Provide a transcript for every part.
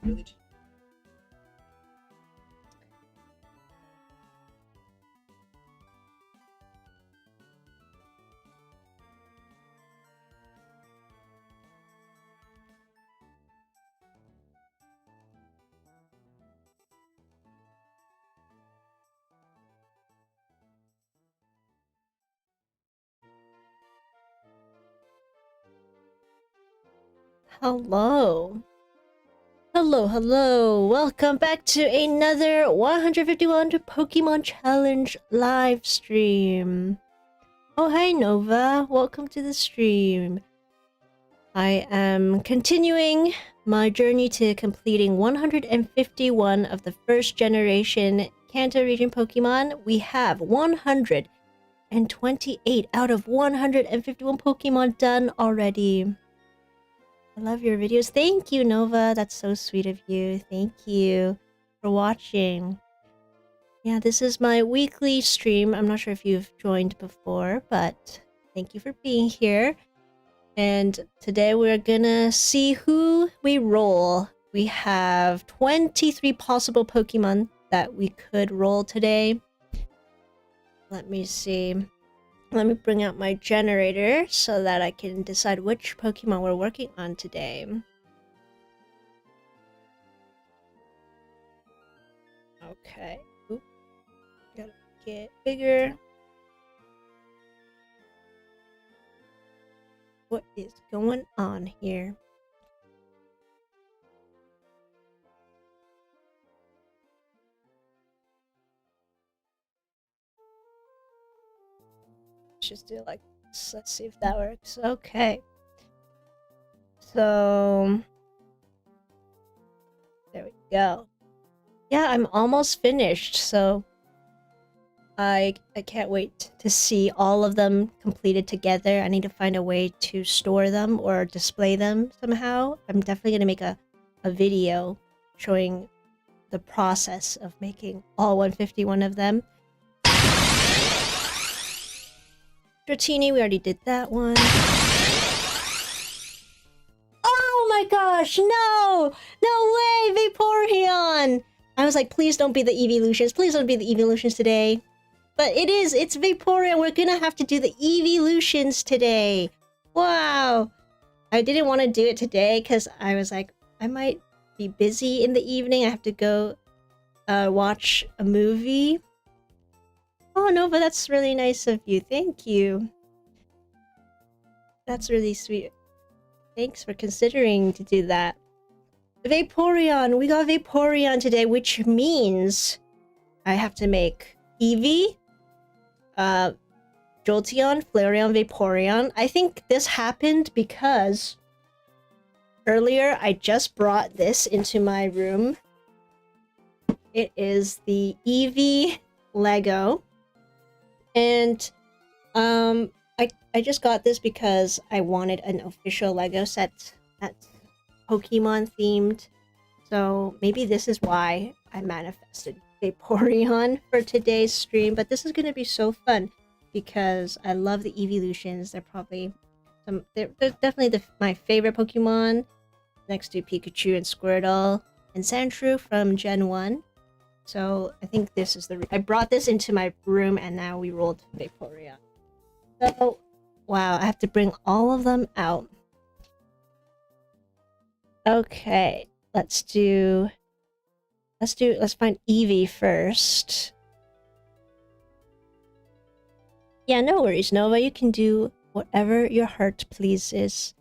Really? Hello. Hello. Welcome back to another 151 Pokemon Challenge live stream. Oh, hi Nova. Welcome to the stream. I am continuing my journey to completing 151 of the first generation Kanto region Pokemon. We have 128 out of 151 Pokemon done already. I love your videos. Thank you, Nova. That's so sweet of you. Thank you for watching. Yeah, this is my weekly stream. I'm not sure if you've joined before, but thank you for being here. And today we're gonna see who we roll. We have 23 possible Pokemon that we could roll today. Let me see. Let me bring out my generator so that I can decide which Pokemon we're working on today. Okay. Oop. Gotta get bigger. What is going on here? Just do it like this. Let's see if that works. Okay. So there we go. Yeah, I'm almost finished, so I can't wait to see all of them completed together. I need to find a way to store them or display them somehow. I'm definitely gonna make a video showing the process of making all 151 of them. Dratini, we already did that one. Oh my gosh, no! No way, Vaporeon! I was like, please don't be the evolutions. Please don't be the evolutions today. But it is, it's Vaporeon. We're gonna have to do the evolutions today. Wow. I didn't want to do it today because I was like, I might be busy in the evening. I have to go watch a movie. Oh, Nova, that's really nice of you. Thank you. That's really sweet. Thanks for considering to do that. Vaporeon. We got Vaporeon today, which means I have to make Eevee, Jolteon, Flareon, Vaporeon. I think this happened because earlier I just brought this into my room. It is the Eevee Lego. And I just got this because I wanted an official Lego set that's Pokemon themed. So maybe this is why I manifested Vaporeon for today's stream. But this is gonna be so fun because I love the evolutions. They're probably they're definitely my favorite Pokemon, next to Pikachu and Squirtle and Sandshrew from Gen 1. So I think this is I brought this into my room and now we rolled Vaporeon. So wow, I have to bring all of them out. Okay, let's find Eevee first. Yeah, no worries, Nova. You can do whatever your heart pleases.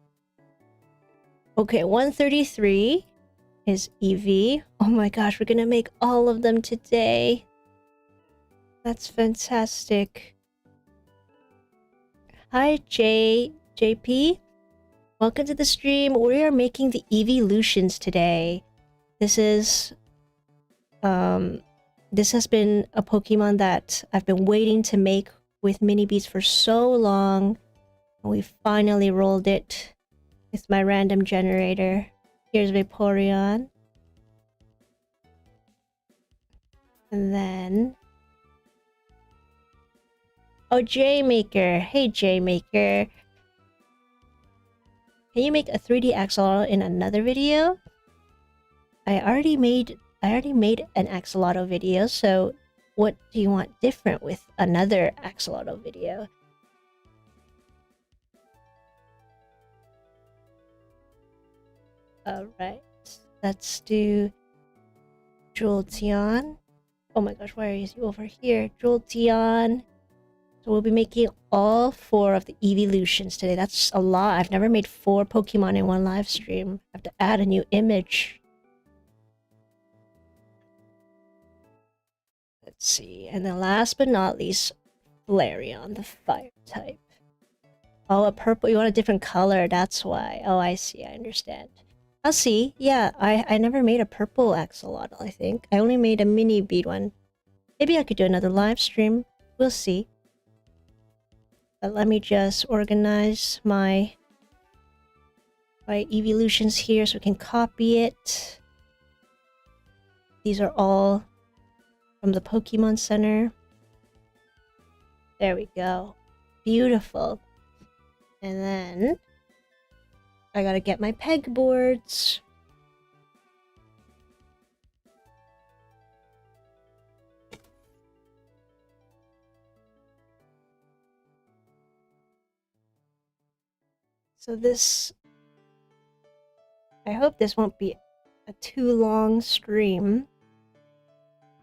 Okay, 133 is Eevee. Oh my gosh, we're gonna make all of them today. That's fantastic. Hi, JP. Welcome to the stream. We are making the evolutions today. This has been a Pokemon that I've been waiting to make with mini beads for so long. And we finally rolled it with my random generator. Here's Vaporeon. And then... oh, J-Maker. Hey, J-Maker. Can you make a 3D axolotl in another video? I already made an axolotl video, so what do you want different with another axolotl video? Alright, let's do Jolteon. Oh my gosh, why is he over here? Jolteon. So we'll be making all 4 of the evolutions today. That's a lot. I've never made 4 Pokemon in one live stream. I have to add a new image. Let's see. And then last but not least, Flareon, the fire type. Oh, a purple. You want a different color. That's why. Oh, I see. I understand. I'll see. Yeah, I never made a purple axolotl, I think. I only made a mini bead one. Maybe I could do another live stream. We'll see. But let me just organize my evolutions here so we can copy it. These are all from the Pokemon Center. There we go. Beautiful. And then I gotta get my pegboards. So this, I hope this won't be a too long stream,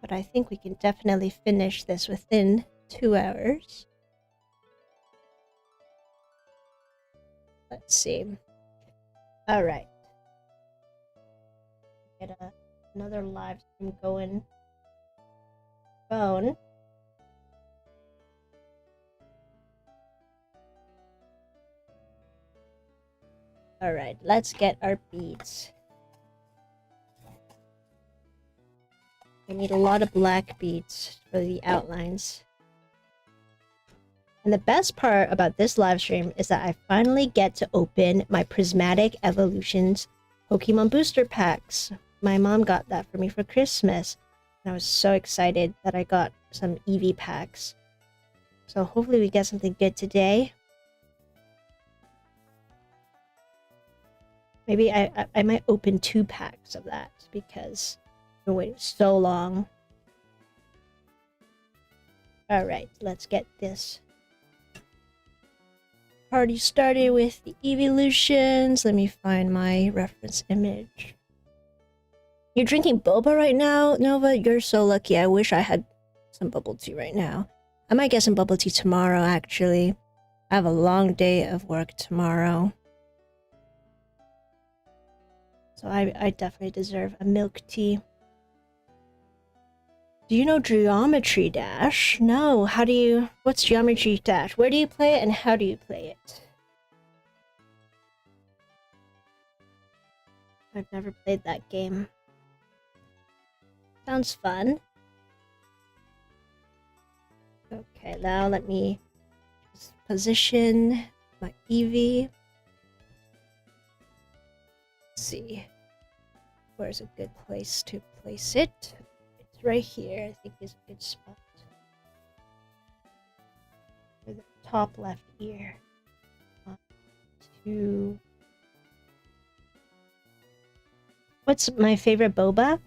but I think we can definitely finish this within 2 hours. Let's see. All right. Get another live stream going. Phone. All right, let's get our beads. We need a lot of black beads for the outlines. And the best part about this live stream is that I finally get to open my Prismatic Evolutions Pokemon booster packs. My mom got that for me for Christmas. And I was so excited that I got some Eevee packs. So hopefully we get something good today. Maybe I might open 2 packs of that because I've been waiting so long. Alright, let's get this party started with the evolutions. Let me find my reference image. You're drinking boba right now, Nova? You're so lucky. I wish I had some bubble tea right now. I might get some bubble tea tomorrow, actually. I have a long day of work tomorrow. So I definitely deserve a milk tea. Do you know Geometry Dash? No, how do you... What's Geometry Dash? Where do you play it and how do you play it? I've never played that game. Sounds fun. Okay, now let me just position my Eevee. See, where's a good place to place it? It's right here. I think is a good spot for the top left ear. 1, 2. What's my favorite boba?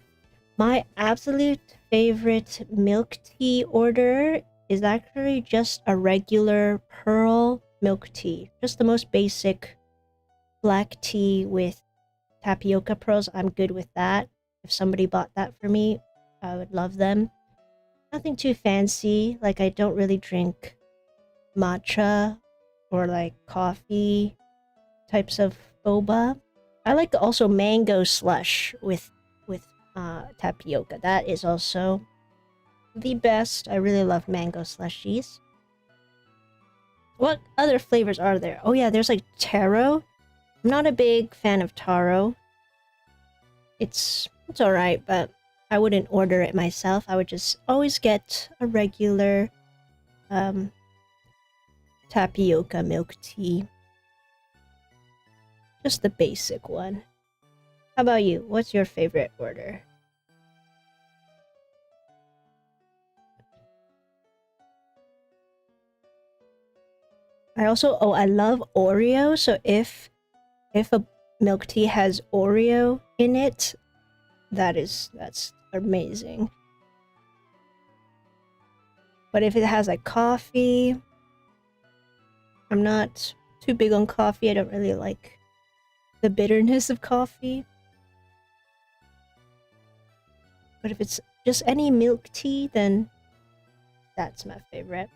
My absolute favorite milk tea order is actually just a regular pearl milk tea, just the most basic black tea with tapioca pearls. I'm good with that. If somebody bought that for me, I would love them. Nothing too fancy. Like, I don't really drink matcha or like coffee types of boba. I like also mango slush with tapioca. That is also the best. I really love mango slushies. What other flavors are there? Oh yeah, there's like taro. I'm not a big fan of taro. It's alright, but I wouldn't order it myself. I would just always get a regular tapioca milk tea. Just the basic one. How about you? What's your favorite order? I love Oreo, so if a milk tea has Oreo in it, that's amazing. But if it has like coffee, I'm not too big on coffee. I don't really like the bitterness of coffee. But if it's just any milk tea, then that's my favorite.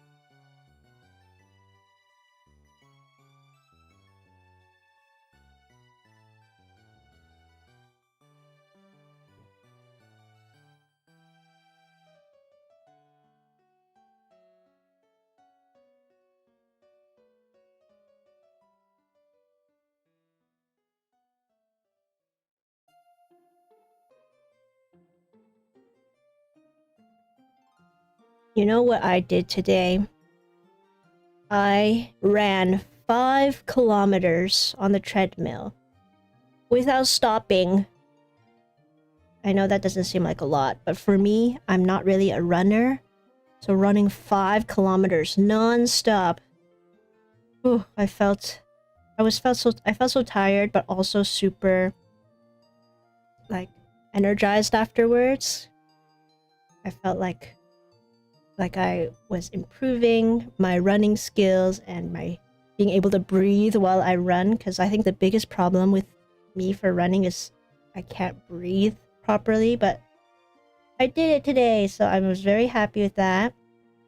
You know what I did today? I ran 5 kilometers on the treadmill without stopping. I know that doesn't seem like a lot, but for me, I'm not really a runner. So running 5 kilometers non-stop. Ooh, I felt so tired, but also super like energized afterwards. I felt like I was improving my running skills and my being able to breathe while I run, because I think the biggest problem with me for running is I can't breathe properly, but I did it today, so I was very happy with that.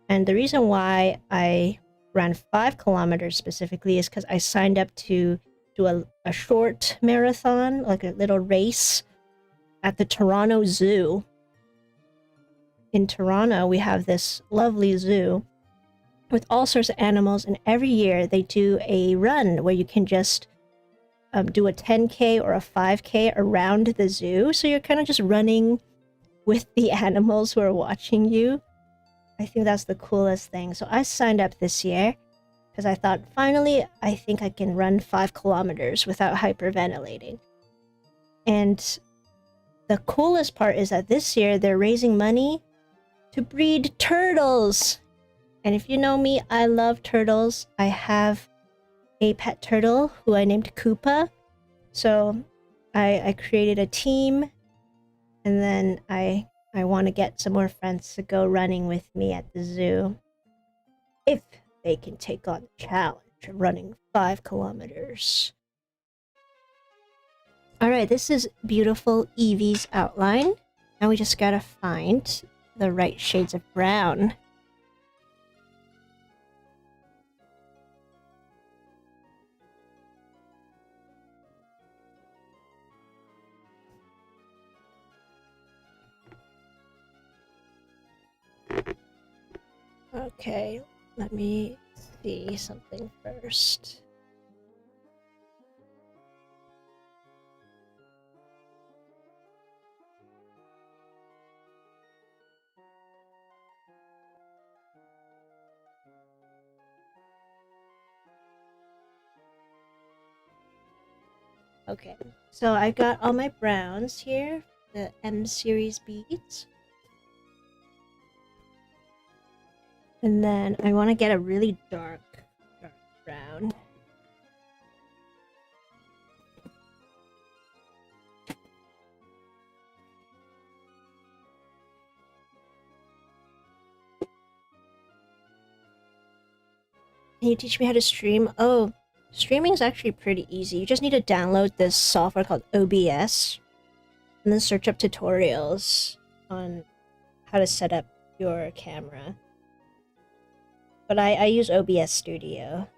And the reason why I ran 5 kilometers specifically is because I signed up to do a short marathon, like a little race at the Toronto Zoo. In Toronto, we have this lovely zoo with all sorts of animals, and every year they do a run where you can just do a 10K or a 5K around the zoo. So you're kind of just running with the animals who are watching you. I think that's the coolest thing. So I signed up this year because I thought, finally, I think I can run 5 kilometers without hyperventilating. And the coolest part is that this year they're raising money to breed turtles. And if you know me, I love turtles. I have a pet turtle who I named Koopa. So I created a team, and then I want to get some more friends to go running with me at the zoo. If they can take on the challenge of running 5 kilometers. Alright, this is beautiful Eevee's outline. Now we just gotta find the right shades of brown. Okay, let me see something first. Okay, so I got all my browns here, the M series beads. And then I want to get a really dark brown. Can you teach me how to stream? Oh, streaming is actually pretty easy. You just need to download this software called OBS and then search up tutorials on how to set up your camera. But I use OBS Studio.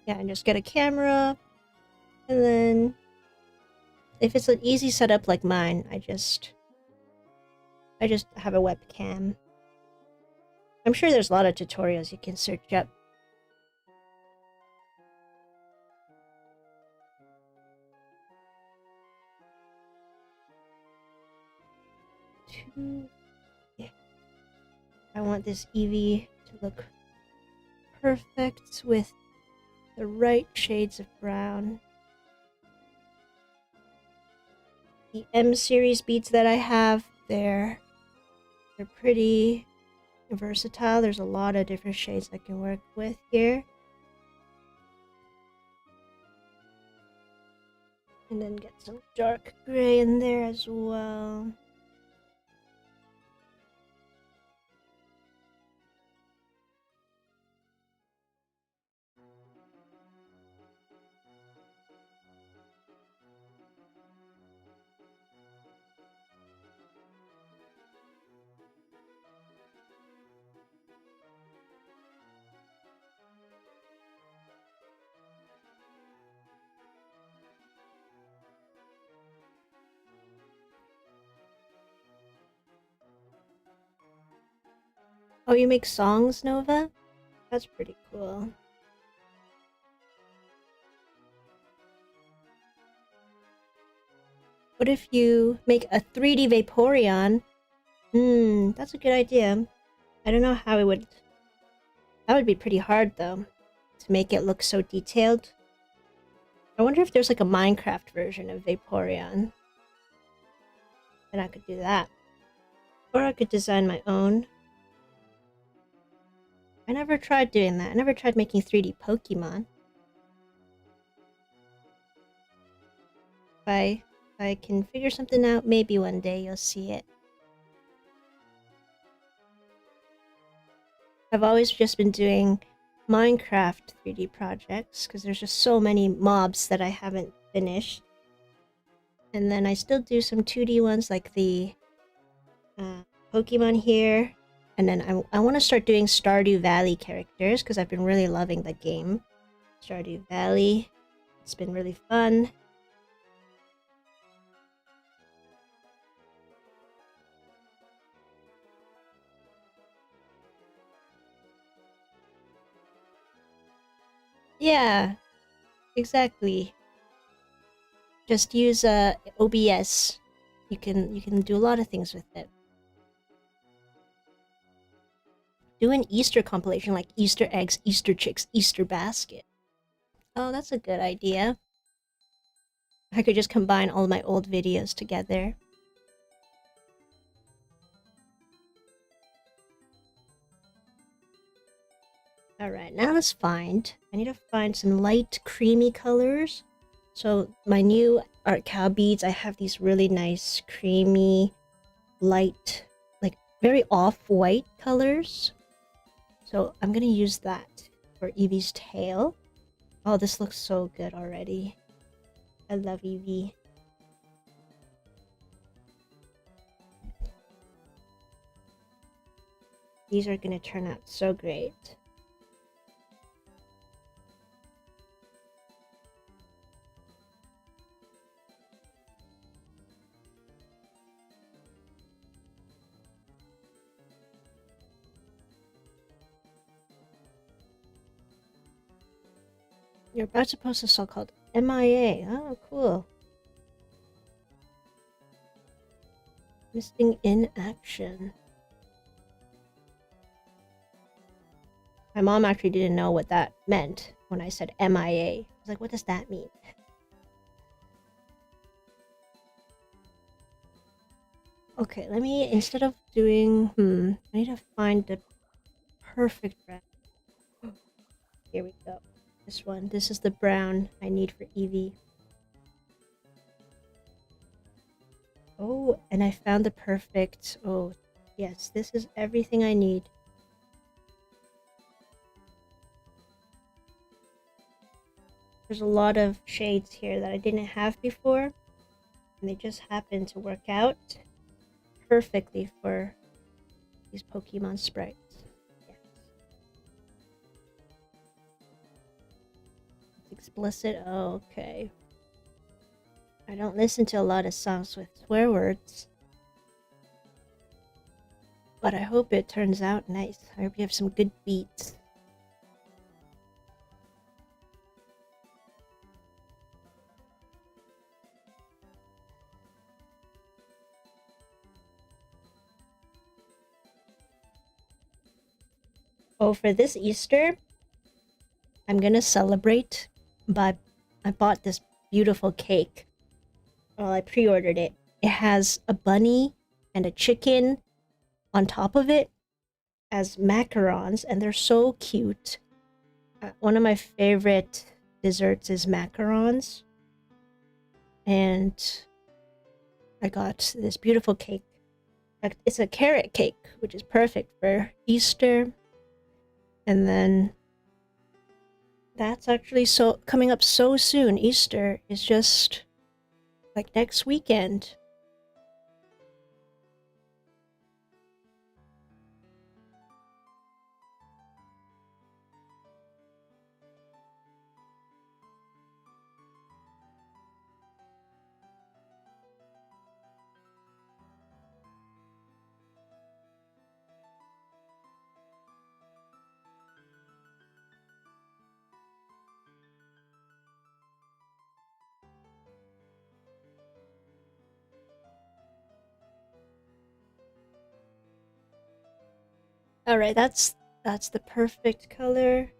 Yeah, and just get a camera, and then if it's an easy setup like mine, I just have a webcam. I'm sure there's a lot of tutorials you can search up. Yeah. I want this Eevee to look perfect with the right shades of brown. The M series beads that I have, they're pretty versatile. There's a lot of different shades I can work with here. And then get some dark gray in there as well. Oh, you make songs, Nova? That's pretty cool. What if you make a 3D Vaporeon? That's a good idea. I don't know how it would... That would be pretty hard, though, to make it look so detailed. I wonder if there's like a Minecraft version of Vaporeon. Then I could do that. Or I could design my own. I never tried doing that. I never tried making 3D Pokemon. If I can figure something out, maybe one day you'll see it. I've always just been doing Minecraft 3D projects because there's just so many mobs that I haven't finished. And then I still do some 2D ones like the Pokemon here. And then I want to start doing Stardew Valley characters because I've been really loving the game. Stardew Valley. It's been really fun. Yeah, exactly. Just use OBS. You can do a lot of things with it. Do an Easter compilation like Easter eggs, Easter chicks, Easter basket. Oh, that's a good idea. I could just combine all my old videos together. Alright, now let's find... I need to find some light, creamy colors. So, my new artkal beads, I have these really nice, creamy, light, like, very off-white colors. So, I'm gonna use that for Eevee's tail. Oh, this looks so good already. I love Eevee. These are gonna turn out so great. You're about to post a song called MIA. Oh, cool. Missing in action. My mom actually didn't know what that meant when I said MIA. I was like, what does that mean? Okay, let me, instead of doing, I need to find the perfect brown. Here we go. This one. This is the brown I need for Eevee. Oh, and I found the perfect... Oh, yes, this is everything I need. There's a lot of shades here that I didn't have before. And they just happen to work out perfectly for these Pokemon sprites. Explicit? Oh, okay. I don't listen to a lot of songs with swear words. But I hope it turns out nice. I hope you have some good beats. Oh, for this Easter, I'm gonna celebrate by... I bought this beautiful cake. Well, I pre-ordered it. It has a bunny and a chicken on top of it as macarons, and they're so cute. One of my favorite desserts is macarons. and I got this beautiful cake. It's a carrot cake, which is perfect for Easter. And then that's actually coming up so soon. Easter is just like next weekend. Alright, that's the perfect color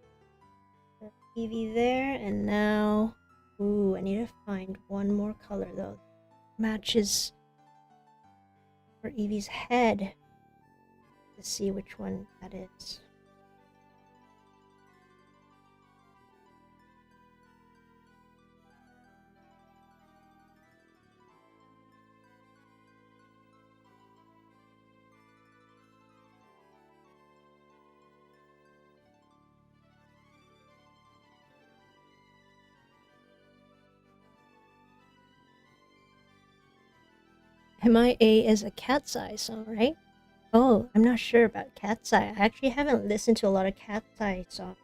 for Eevee there, and now... Ooh, I need to find one more color though. Matches for Eevee's head. To see which one that is. MIA is a Cat's Eye song, right? Oh, I'm not sure about Cat's Eye. I actually haven't listened to a lot of Cat's Eye songs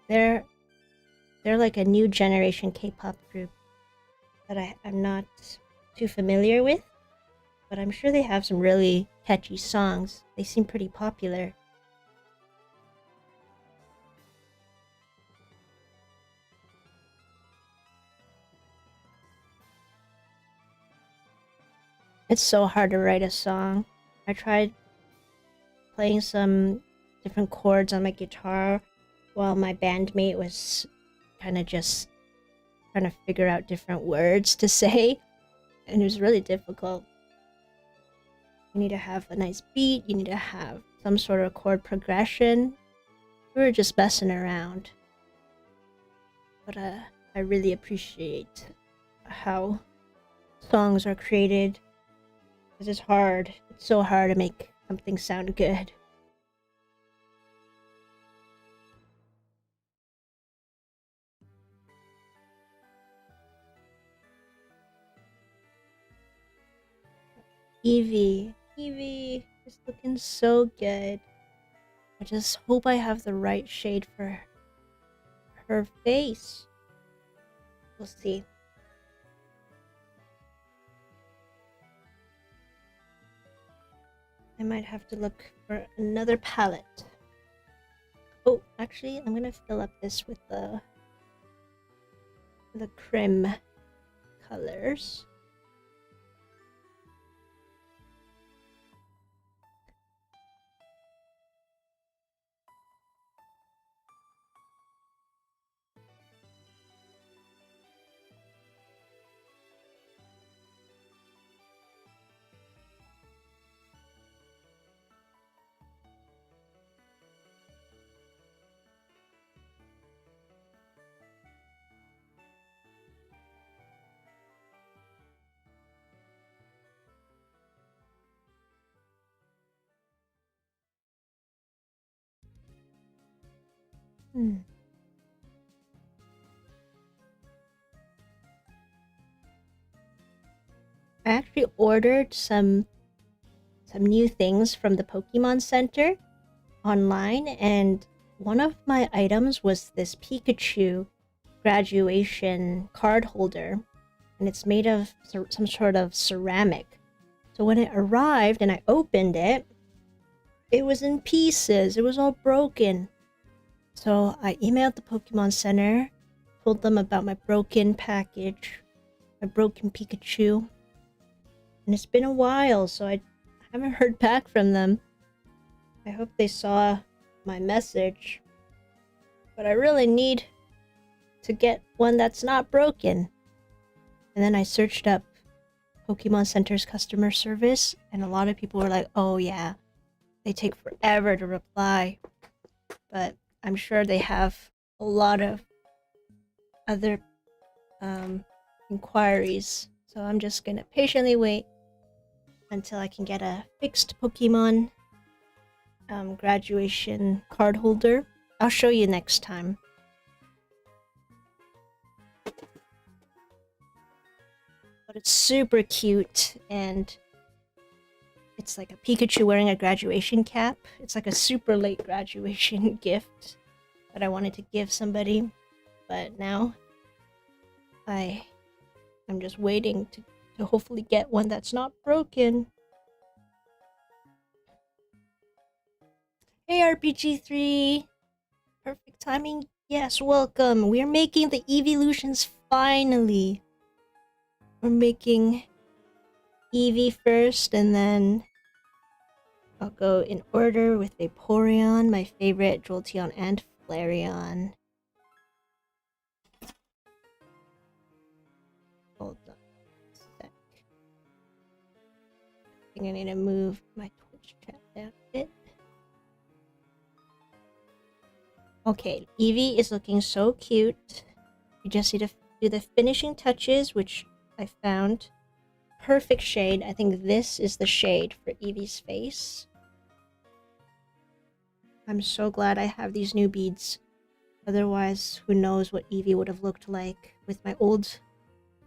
yet. They're like a new generation K-pop group that I'm not too familiar with, but I'm sure they have some really catchy songs. They seem pretty popular. It's so hard to write a song. I tried playing some different chords on my guitar while my bandmate was kind of just trying to figure out different words to say, and it was really difficult. You need to have a nice beat, you need to have some sort of chord progression. We were just messing around. But I really appreciate how songs are created. Because it's hard. It's so hard to make something sound good. Eevee is looking so good. I just hope I have the right shade for her face. We'll see. I might have to look for another palette. Oh, actually, I'm gonna fill up this with the Crim colors. I actually ordered some new things from the Pokemon Center online, and one of my items was this Pikachu graduation card holder, and it's made of some sort of ceramic. So when it arrived and I opened it, it was in pieces. It was all broken. So I emailed the Pokemon Center, told them about my broken package, my broken Pikachu. And it's been a while, so I haven't heard back from them. I hope they saw my message. But I really need to get one that's not broken. And then I searched up Pokemon Center's customer service, and a lot of people were like, oh yeah, they take forever to reply. But I'm sure they have a lot of other inquiries, so I'm just gonna patiently wait until I can get a fixed Pokemon graduation card holder. I'll show you next time. But it's super cute, and it's like a Pikachu wearing a graduation cap. It's like a super late graduation gift that I wanted to give somebody, but now I'm just waiting to hopefully get one that's not broken. Hey RPG3! Perfect timing. Yes, welcome. We're making the evolutions finally. We're making Eevee first, and then I'll go in order with Vaporeon, my favorite, Jolteon, and Flareon. Hold on a sec. I think I need to move my Twitch chat down a bit. Okay, Eevee is looking so cute. You just need to do the finishing touches, which I found. Perfect shade. I think this is the shade for Eevee's face. I'm so glad I have these new beads. Otherwise, who knows what Eevee would have looked like with my old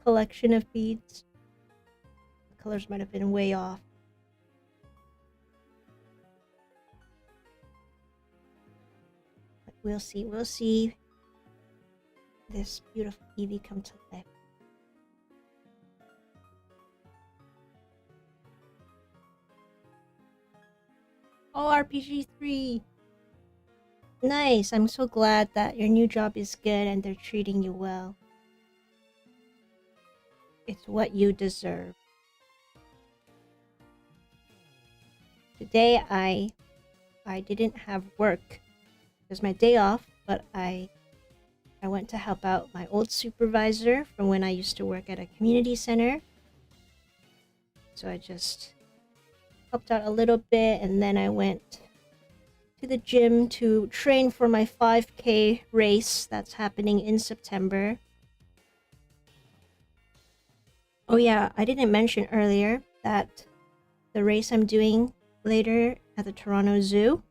collection of beads. The colors might have been way off. But we'll see this beautiful Eevee come to life. Oh, RPG3! Nice! I'm so glad that your new job is good and they're treating you well. It's what you deserve. Today I didn't have work. It was my day off, but I went to help out my old supervisor from when I used to work at a community center. So I just helped out a little bit, and then I went to the gym to train for my 5K race that's happening in September. Oh yeah, I didn't mention earlier that the race I'm doing later at the Toronto Zoo,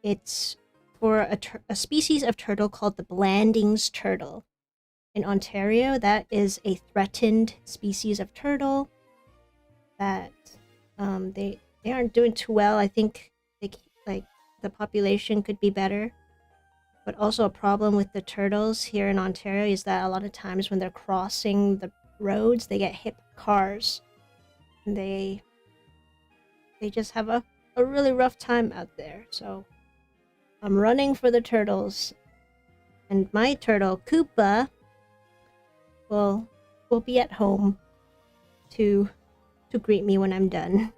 it's for a species of turtle called the Blandings turtle. In Ontario, that is a threatened species of turtle that they aren't doing too well. I think the population could be better. But also a problem with the turtles here in Ontario is that a lot of times when they're crossing the roads, they get hit by cars. And they just have a really rough time out there. So I'm running for the turtles. And my turtle, Koopa, will be at home to greet me when I'm done.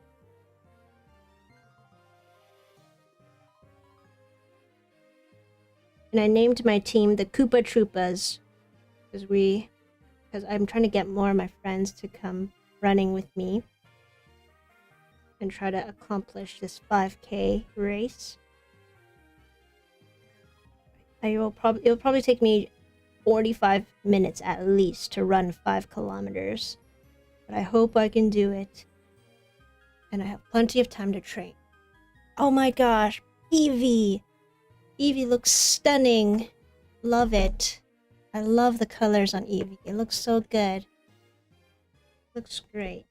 And I named my team the Koopa Troopas because I'm trying to get more of my friends to come running with me and try to accomplish this 5K race. It'll probably take me 45 minutes at least to run 5 kilometers. But I hope I can do it. And I have plenty of time to train. Oh my gosh, Eevee! Eevee looks stunning. Love it. I love the colors on Eevee. It looks so good. Looks great.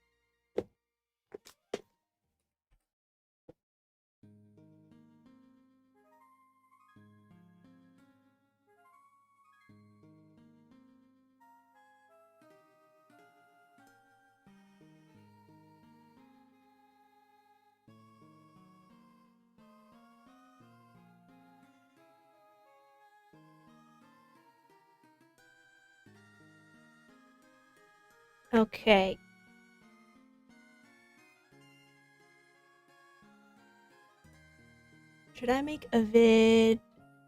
Okay. Should I make a vid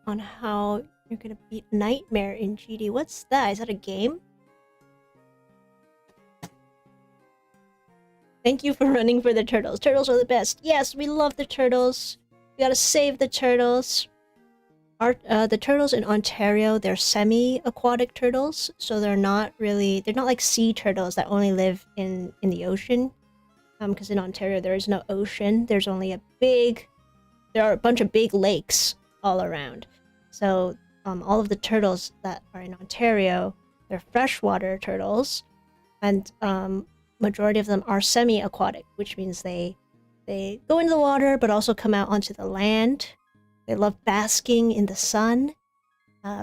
on how you're gonna beat Nightmare in GD? What's that? Is that a game? Thank you for running for the turtles. Turtles are the best. Yes, we love the turtles. We gotta save the turtles. The turtles in Ontario, they're semi-aquatic turtles, so they're not like sea turtles that only live in the ocean. Because in Ontario there is no ocean. There are a bunch of big lakes all around. So all of the turtles that are in Ontario, they're freshwater turtles, and majority of them are semi-aquatic, which means they go into the water but also come out onto the land. They love basking in the sun.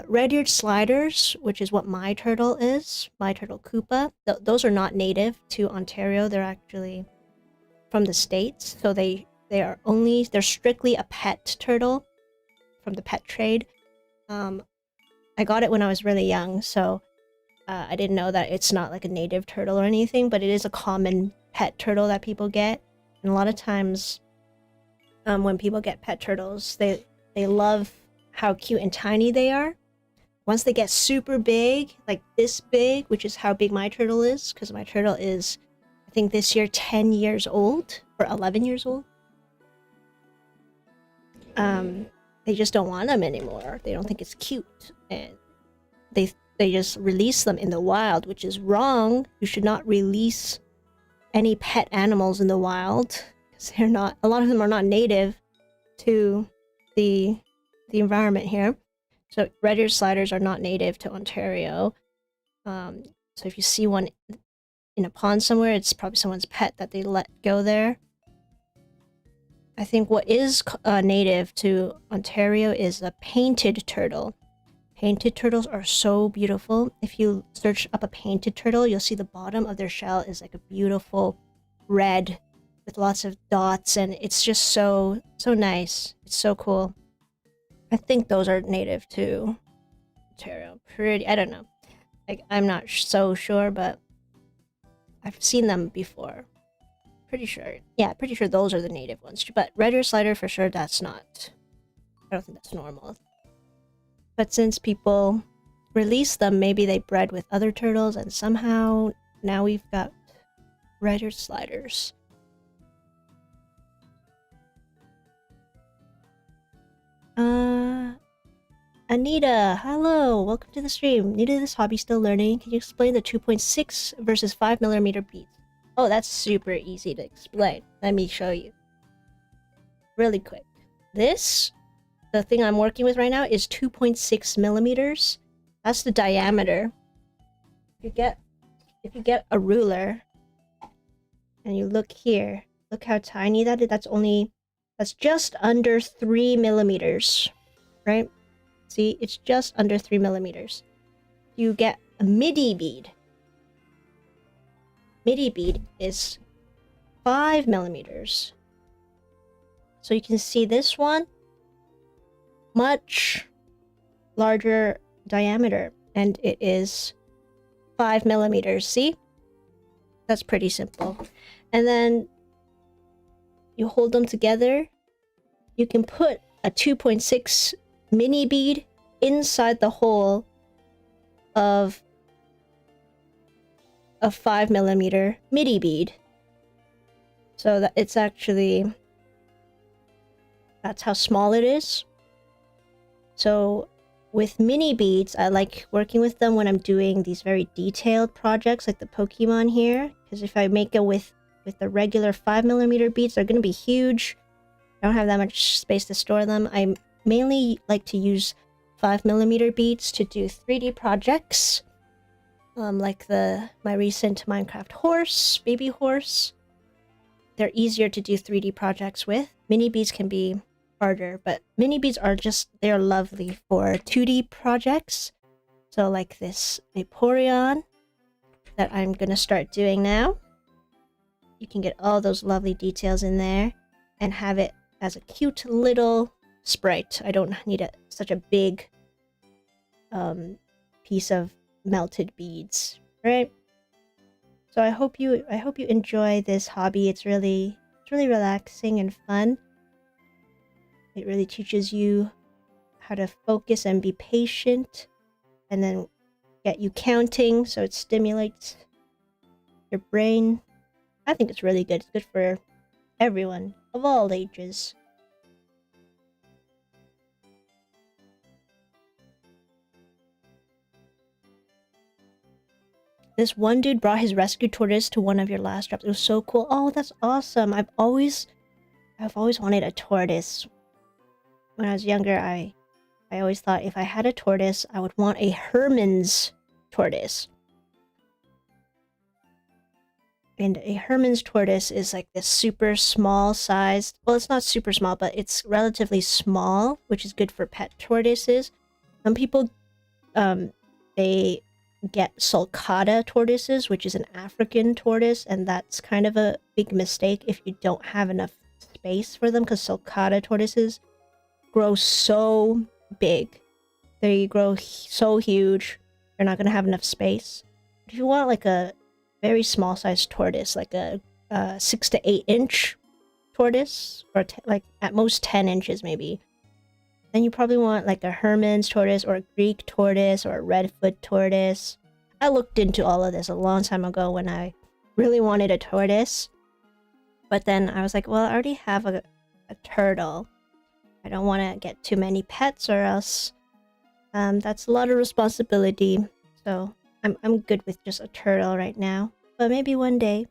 Red-eared sliders, which is what my turtle is, my turtle Koopa, those are not native to Ontario. They're actually from the States, so they're strictly a pet turtle from the pet trade. I got it when I was really young, so I didn't know that it's not like a native turtle or anything, but it is a common pet turtle that people get. And a lot of times, when people get pet turtles, they love how cute and tiny they are. Once they get super big, like this big, which is how big my turtle is, because my turtle is, I think this year 10 years old or 11 years old. They just don't want them anymore. They don't think it's cute, and they just release them in the wild, which is wrong. You should not release any pet animals in the wild, because a lot of them are not native to the environment here. So red-eared sliders are not native to Ontario. So if you see one in a pond somewhere, it's probably someone's pet that they let go there. I think what is native to Ontario is a painted turtle. Painted turtles are so beautiful. If you search up a painted turtle, you'll see the bottom of their shell is like a beautiful red with lots of dots, and it's just so nice. It's so cool. I think those are native to Ontario. I don't know. Like, I'm not so sure, but I've seen them before. Pretty sure. Yeah, pretty sure those are the native ones. But red-eared slider, for sure, that's not. I don't think that's normal. But since people release them, maybe they bred with other turtles, and somehow now we've got red-eared sliders. Anita, hello, welcome to the stream. New to this hobby, still learning. Can you explain the 2.6 versus 5mm beads? Oh, that's super easy to explain. Let me show you. Really quick. The thing I'm working with right now is 2.6 millimeters. That's the diameter. If you get a ruler and you look here, look how tiny that is. That's just under 3 millimeters, right? See, it's just under 3 millimeters. You get a midi bead. Midi bead is 5 millimeters. So you can see this one, much larger diameter, and it is 5 millimeters. See? That's pretty simple. And then you hold them together. You can put a 2.6 mini bead inside the hole of a 5mm midi bead. So that it's actually, that's how small it is. So with mini beads, I like working with them when I'm doing these very detailed projects like the Pokemon here, because if I make it with the regular 5mm beads, they're going to be huge. I don't have that much space to store them. I mainly like to use 5mm beads to do 3D projects, like my recent Minecraft horse, baby horse. They're easier to do 3D projects with. Mini beads can be harder, but mini beads they're lovely for 2D projects. So like this Vaporeon that I'm gonna start doing now. You can get all those lovely details in there and have it as a cute little sprite. I don't need such a big piece of melted beads, right? So I hope you enjoy this hobby. It's really relaxing and fun. It really teaches you how to focus and be patient, and then get you counting, so it stimulates your brain. I think it's really good. It's good for everyone of all ages. This one dude brought his rescue tortoise to one of your last drops. It was so cool. Oh, that's awesome. I've always wanted a tortoise. When I was younger, I always thought if I had a tortoise, I would want a Herman's tortoise. And a Herman's tortoise is like this super small sized, well, it's not super small, but it's relatively small, which is good for pet tortoises. Some people, they get sulcata tortoises, which is an African tortoise, and that's kind of a big mistake if you don't have enough space for them, because sulcata tortoises grow so big. They grow so huge, you're not going to have enough space. But if you want like a very small sized tortoise, like a 6 to 8 inch tortoise, or like at most 10 inches maybe, then you probably want like a Herman's tortoise or a Greek tortoise or a redfoot tortoise. I looked into all of this a long time ago when I really wanted a tortoise, but then I was like, well, I already have a turtle. I don't want to get too many pets, or else that's a lot of responsibility. So I'm good with just a turtle right now. But maybe one day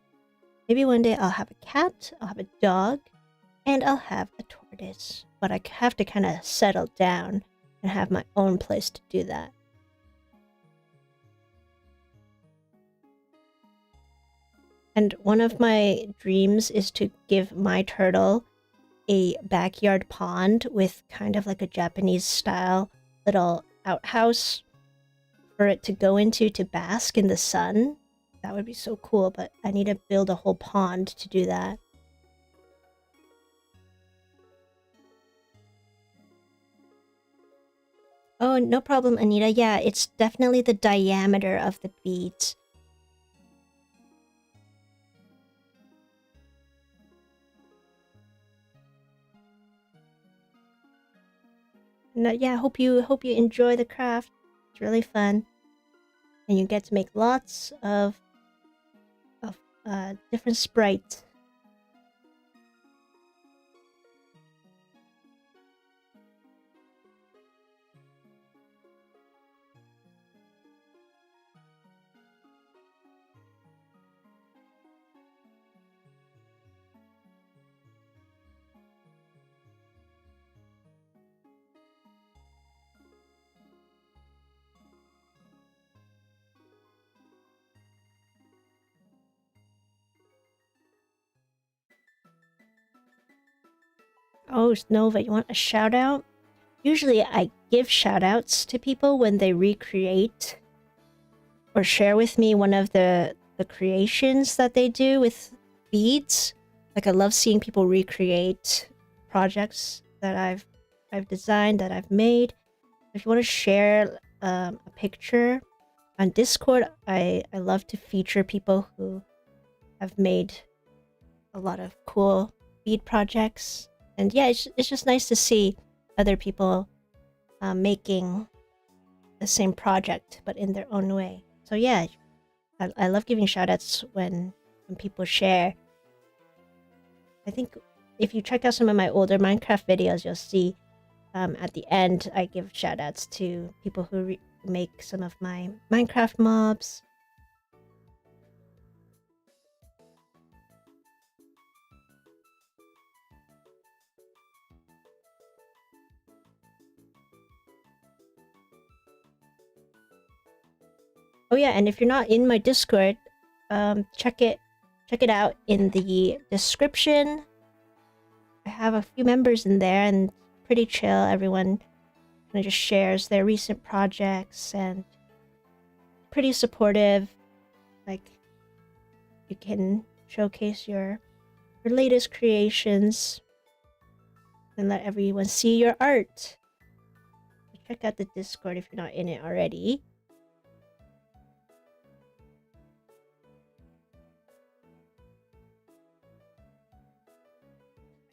I'll have a cat, I'll have a dog, and I'll have a tortoise. But I have to kind of settle down and have my own place to do that. And one of my dreams is to give my turtle a backyard pond with kind of like a Japanese style little outhouse for it to go into to bask in the sun. That would be so cool, but I need to build a whole pond to do that. Oh, no problem, Anita. Yeah, it's definitely the diameter of the beads. No, yeah, hope you enjoy the craft. It's really fun, and you get to make lots of different sprites. Oh, Nova, you want a shout out? Usually I give shout outs to people when they recreate or share with me one of the creations that they do with beads. Like, I love seeing people recreate projects that I've designed, that I've made. If you want to share a picture on Discord, I love to feature people who have made a lot of cool bead projects. And yeah, it's just nice to see other people making the same project, but in their own way. So yeah, I love giving shoutouts when people share. I think if you check out some of my older Minecraft videos, you'll see at the end I give shoutouts to people who make some of my Minecraft mobs. Oh yeah, and if you're not in my Discord, check it out in the description. I have a few members in there, and pretty chill. Everyone kind of just shares their recent projects and pretty supportive. Like, you can showcase your latest creations and let everyone see your art. Check out the Discord if you're not in it already.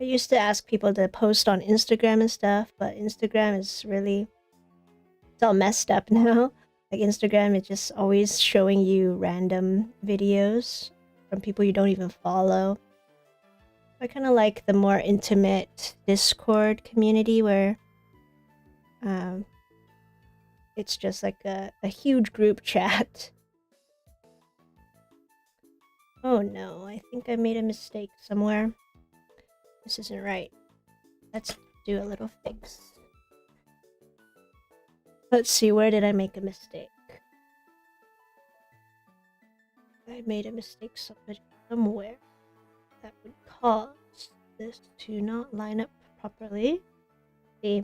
I used to ask people to post on Instagram and stuff, but Instagram is really, it's all messed up now. Like, Instagram is just always showing you random videos from people you don't even follow. I kind of like the more intimate Discord community where it's just like a huge group chat. Oh no, I think I made a mistake somewhere. This isn't right. Let's do a little fix. Let's see, where did I make a mistake? I made a mistake somewhere that would cause this to not line up properly. See.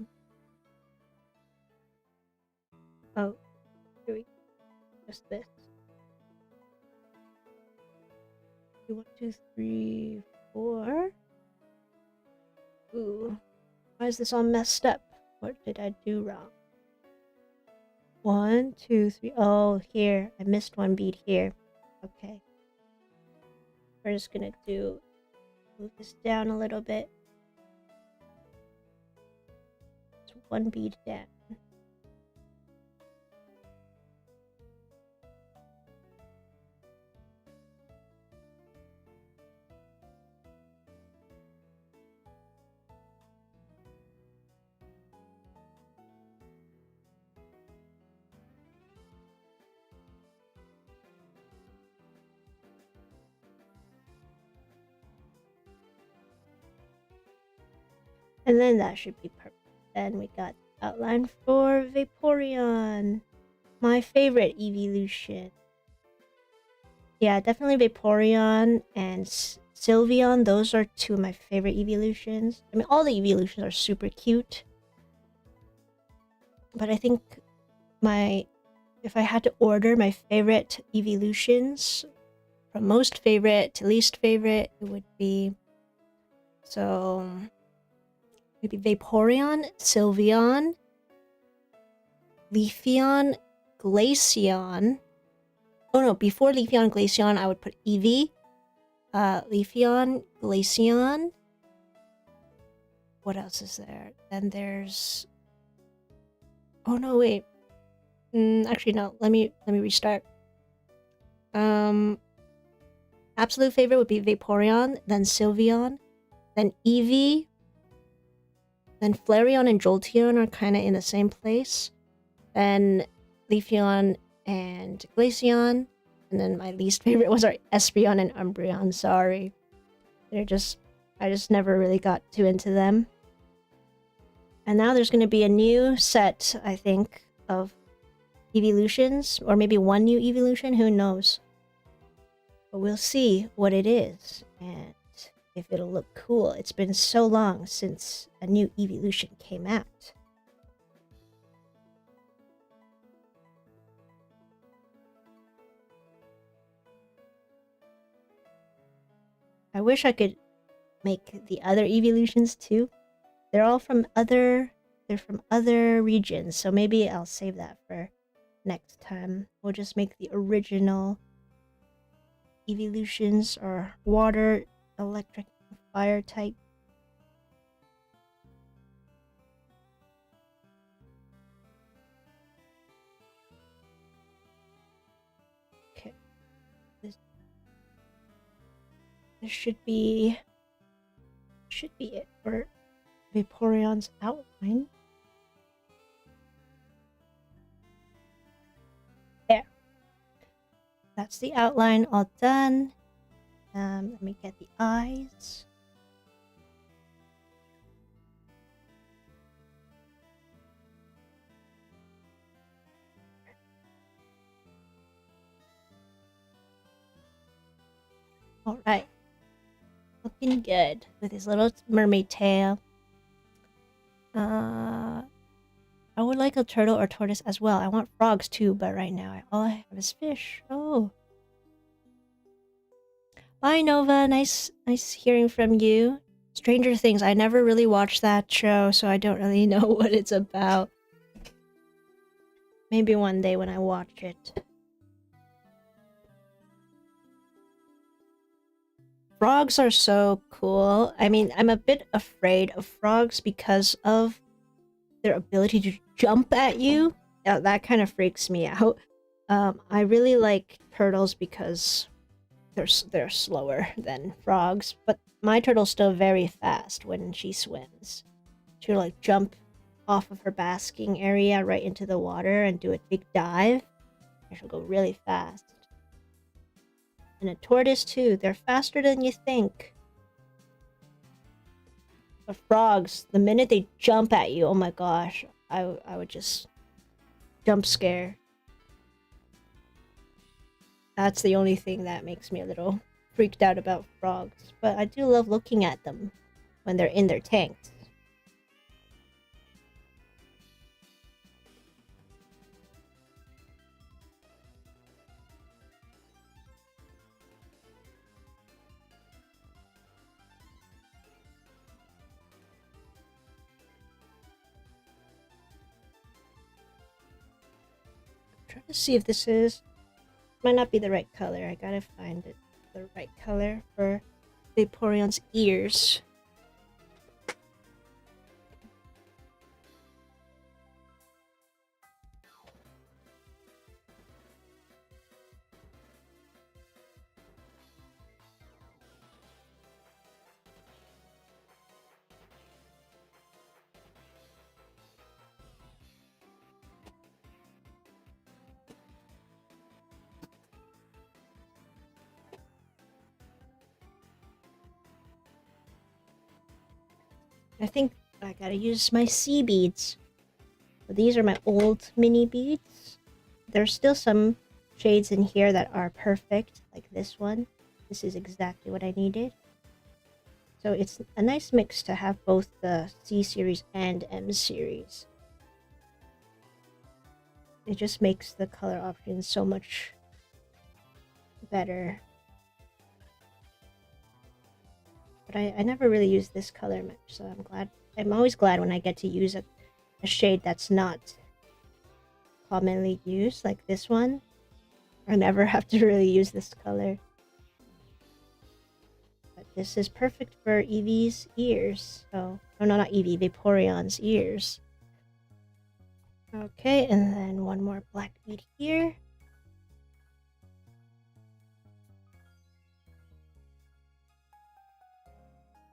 Oh, here we go. Just this. 1, 2, 3, 4. Ooh. Why is this all messed up? What did I do wrong? 1, 2, 3. Oh, here. I missed one bead here. Okay. We're just gonna move this down a little bit. It's one bead down. And then that should be perfect. Then we got the outline for Vaporeon. My favorite evolution. Yeah, definitely Vaporeon and Sylveon. Those are two of my favorite evolutions. I mean, all the evolutions are super cute. But I think if I had to order my favorite evolutions from most favorite to least favorite, it would be maybe Vaporeon, Sylveon, Leafeon, Glaceon. Oh no, before Leafeon, Glaceon, I would put Eevee, Leafeon, Glaceon. What else is there? Then there's... Oh no, wait. Actually, no. Let me restart. Absolute favorite would be Vaporeon, then Sylveon, then Eevee, then Flareon and Jolteon are kind of in the same place. Then Leafeon and Glaceon, and then my least favorite was our Espeon and Umbreon. Sorry, I just never really got too into them. And now there's going to be a new set, I think, of evolutions, or maybe one new evolution. Who knows? But we'll see what it is and if it'll look cool. It's been so long since a new evolution came out. I wish I could make the other evolutions too. They're all from other regions, so maybe I'll save that for next time. We'll just make the original evolutions, or water, electric, fire type. Okay. This should be it for Vaporeon's outline. There. That's the outline all done. Let me get the eyes. All right. Looking good with his little mermaid tail. I would like a turtle or tortoise as well. I want frogs too, but right now all I have is fish. Oh. Bye, Nova. Nice hearing from you. Stranger Things. I never really watched that show, so I don't really know what it's about. Maybe one day when I watch it. Frogs are so cool. I mean, I'm a bit afraid of frogs because of their ability to jump at you. That kind of freaks me out. I really like turtles because they're slower than frogs, but my turtle's still very fast when she swims. She'll like jump off of her basking area right into the water and do a big dive, and she'll go really fast. And a tortoise too. They're faster than you think. The frogs, the minute they jump at you, oh my gosh, I would just jump scare. That's the only thing that makes me a little freaked out about frogs. But I do love looking at them when they're in their tanks. I'm trying to see if this is... Might not be the right color. I gotta find it the right color for Vaporeon's ears. I think I gotta use my sea beads. So these are my old mini beads. There's still some shades in here that are perfect, like this one. This is exactly what I needed. So it's a nice mix to have both the C series and M series. It just makes the color options so much better. But I never really use this color much, so I'm glad. I'm always glad when I get to use a shade that's not commonly used, like this one. I never have to really use this color. But this is perfect for Eevee's ears. So, oh no, not Eevee, Vaporeon's ears. Okay, and then one more black bead here.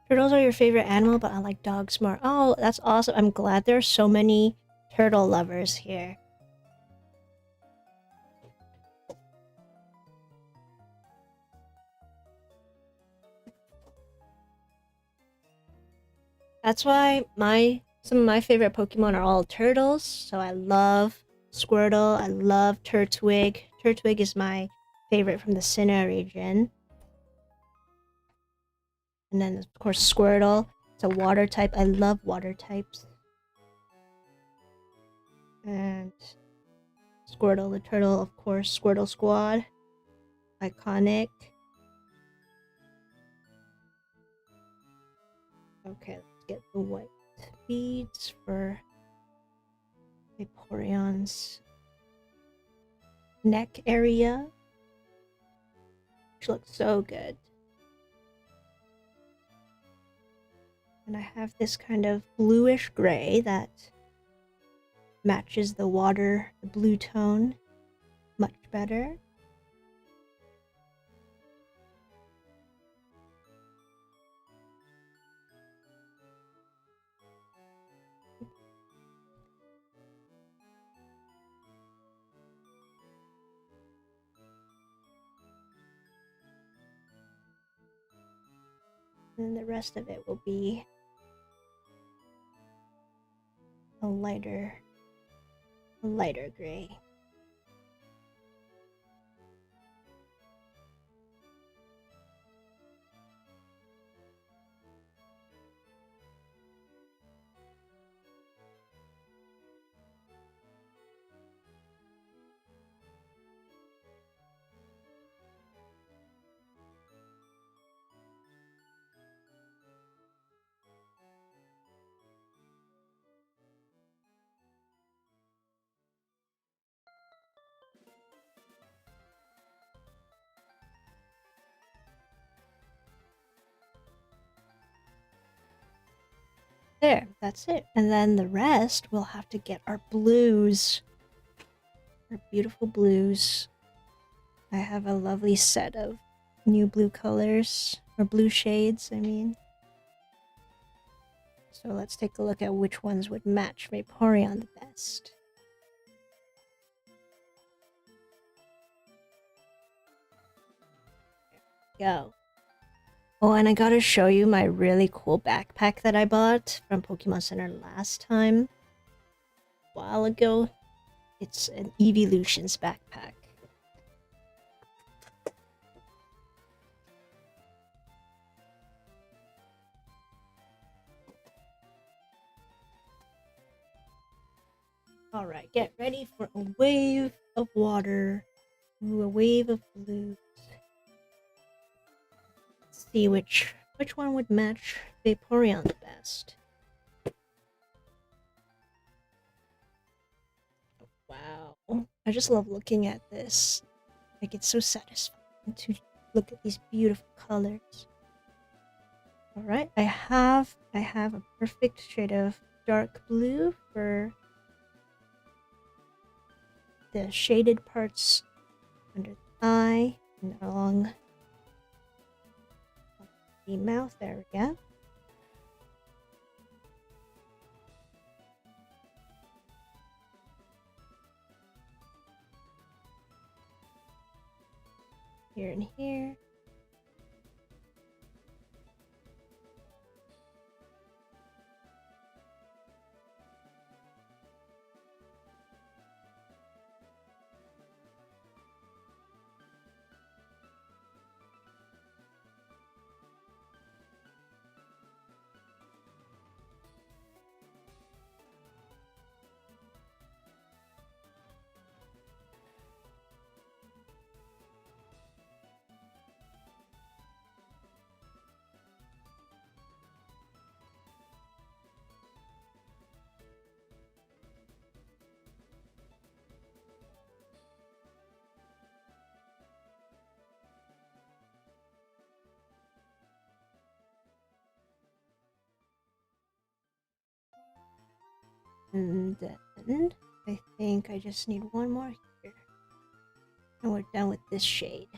Turtles are your favorite animal, but I like dogs more. Oh, that's awesome. I'm glad there are so many turtle lovers here. That's why some of my favorite Pokemon are all turtles. So I love Squirtle. I love Turtwig. Turtwig is my favorite from the Sinnoh region. And then, of course, Squirtle. It's a water type. I love water types. And Squirtle the turtle, of course. Squirtle Squad. Iconic. Okay, let's get the white beads for Vaporeon's neck area. Which looks so good. And I have this kind of bluish gray that matches the water, the blue tone, much better. And then the rest of it will be a lighter gray. There, that's it. And then the rest, we'll have to get our blues. Our beautiful blues. I have a lovely set of new blue colors, or blue shades, I mean. So let's take a look at which ones would match Vaporeon the best. go. Oh, and I gotta show you my really cool backpack that I bought from Pokemon Center last time. A while ago. It's an Eeveelution's backpack. Alright, get ready for a wave of water. Ooh, a wave of blues. Let's see which one would match Vaporeon the best. Wow. I just love looking at this. Like, it's so satisfying to look at these beautiful colors. Alright, I have a perfect shade of dark blue for the shaded parts under the eye and along the mouth. There we go. Here and here. And then I think I just need one more here. And we're done with this shade.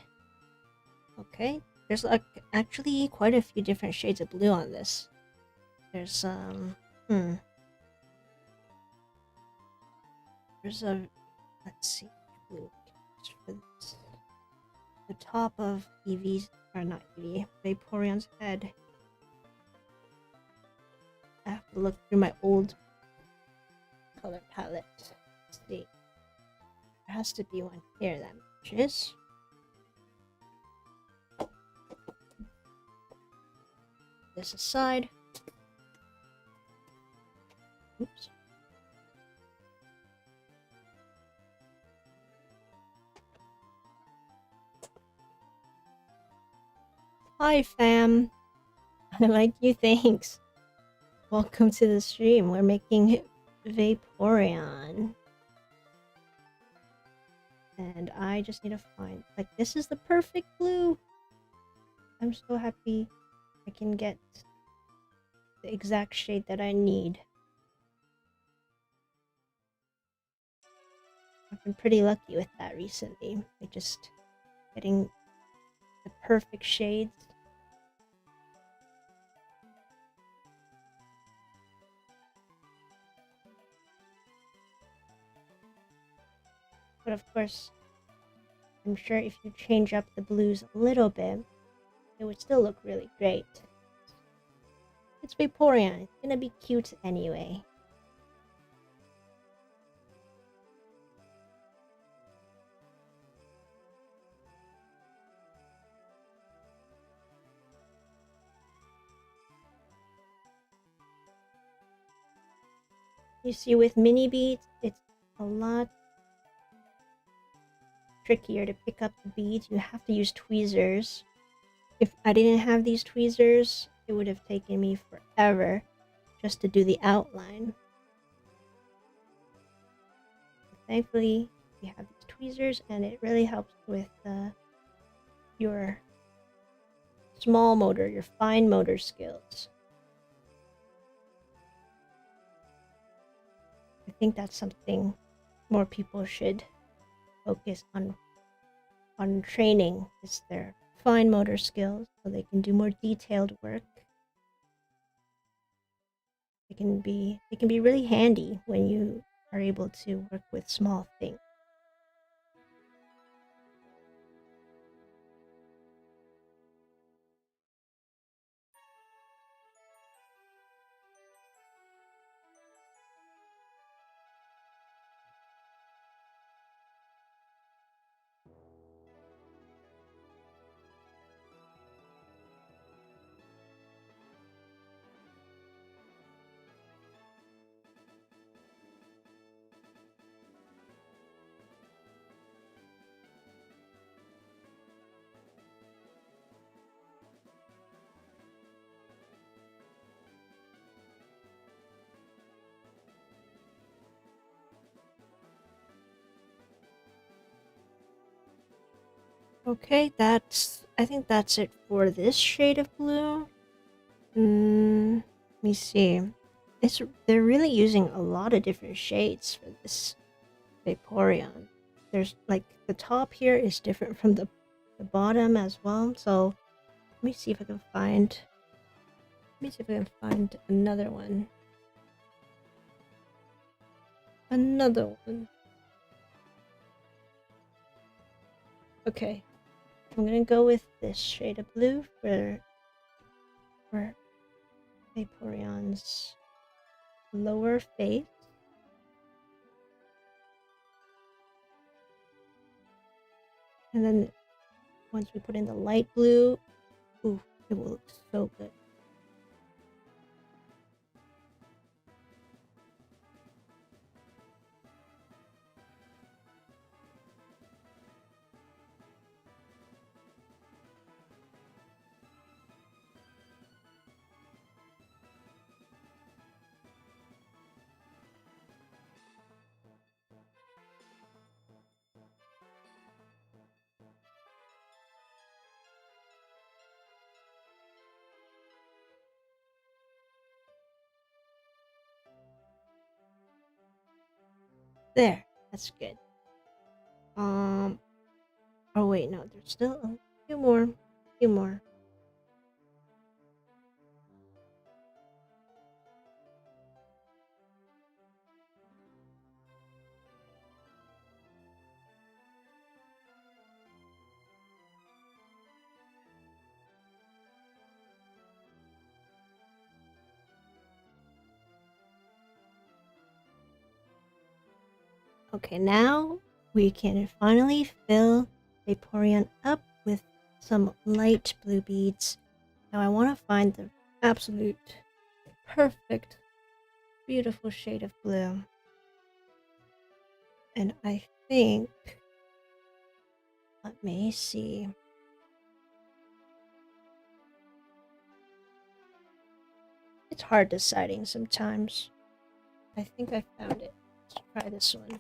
Okay. There's like actually quite a few different shades of blue on this. There's there's a, let's see, blue for this. The top of Eevee's, or not Eevee, Vaporeon's head. I have to look through my old color palette. Let's see. There has to be one here that matches. This aside. Oops. Hi fam. I like you, thanks. Welcome to the stream. We're making Vaporeon. And I just need to find, like, this is the perfect blue. I'm so happy I can get the exact shade that I need. I've been pretty lucky with that recently. Like, just getting the perfect shades. But of course, I'm sure if you change up the blues a little bit, it would still look really great. It's Vaporeon. It's gonna be cute anyway. You see, with mini beads, it's a lot trickier to pick up the beads. You have to use tweezers. If I didn't have these tweezers, it would have taken me forever just to do the outline. Thankfully, we have these tweezers, and it really helps with your small motor, your fine motor skills. I think that's something more people should focus on training, is their fine motor skills, so they can do more detailed work. It can be really handy when you are able to work with small things. Okay, I think that's it for this shade of blue. Let me see. They're really using a lot of different shades for this Vaporeon. There's like the top here is different from the bottom as well. So let me see if I can find. Let me see if I can find another one. Another one. Okay, I'm gonna go with this shade of blue for Vaporeon's lower face. And then once we put in the light blue, ooh, it will look so good. There, that's good. Oh wait, no, there's still a few more. Few more. Okay, now we can finally fill Vaporeon up with some light blue beads. Now I want to find the absolute perfect, beautiful shade of blue. And I think, let me see. It's hard deciding sometimes. I think I found it. Let's try this one.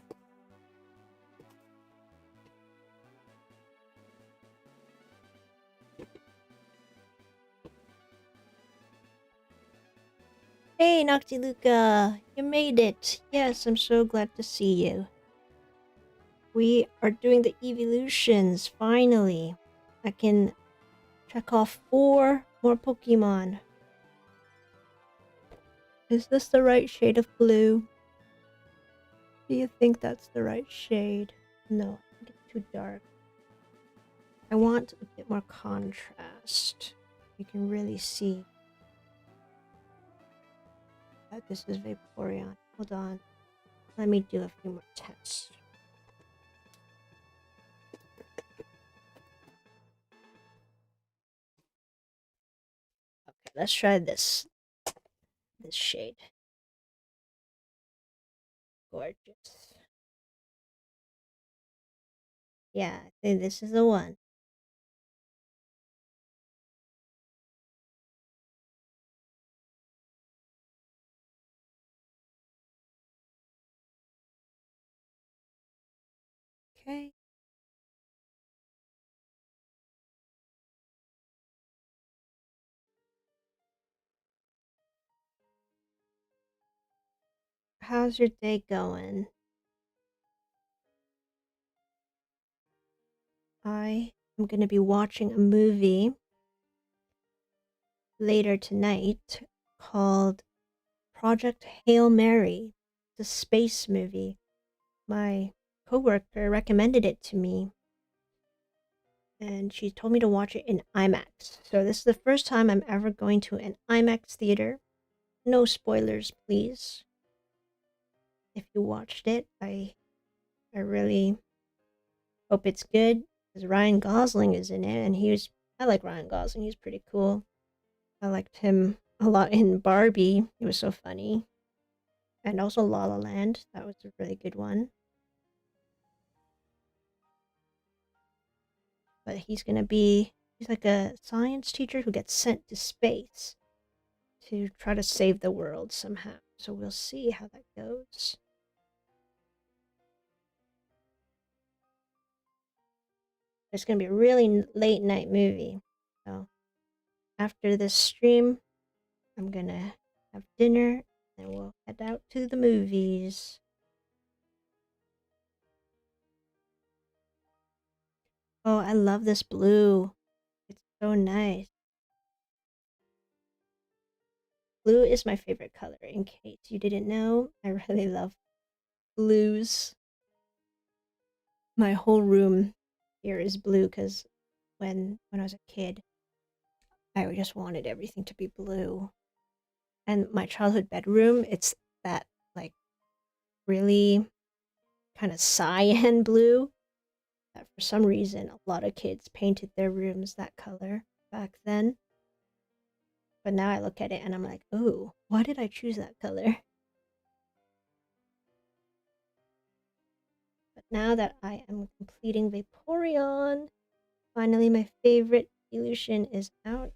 Hey, Noctiluca! You made it! Yes, I'm so glad to see you. We are doing the evolutions, finally. I can check off 4 more Pokemon. Is this the right shade of blue? Do you think that's the right shade? No, I think it's too dark. I want a bit more contrast. You can really see that this is Vaporeon. Hold on. Let me do a few more tests. Okay, let's try this shade. Gorgeous. Yeah, I think this is the one. Okay. How's your day going? I am going to be watching a movie later tonight called Project Hail Mary. It's a space movie. My coworker recommended it to me, and she told me to watch it in IMAX. So this is the first time I'm ever going to an IMAX theater. No spoilers, please. If you watched it, I really hope it's good, because Ryan Gosling is in it, and I like Ryan Gosling. He's pretty cool. I liked him a lot in Barbie. He was so funny. And also La La Land. That was a really good one. But he's like a science teacher who gets sent to space to try to save the world somehow. So we'll see how that goes. it's gonna be a really late night movie. So after this stream, I'm gonna have dinner and we'll head out to the movies. Oh, I love this blue. It's so nice. Blue is my favorite color, in case you didn't know. I really love blues. My whole room here is blue because when I was a kid, I just wanted everything to be blue. And my childhood bedroom, it's that like really kind of cyan blue that for some reason a lot of kids painted their rooms that color back then. But now I look at it and I'm like, oh, why did I choose that color? But now that I am completing Vaporeon, finally my favorite evolution is out.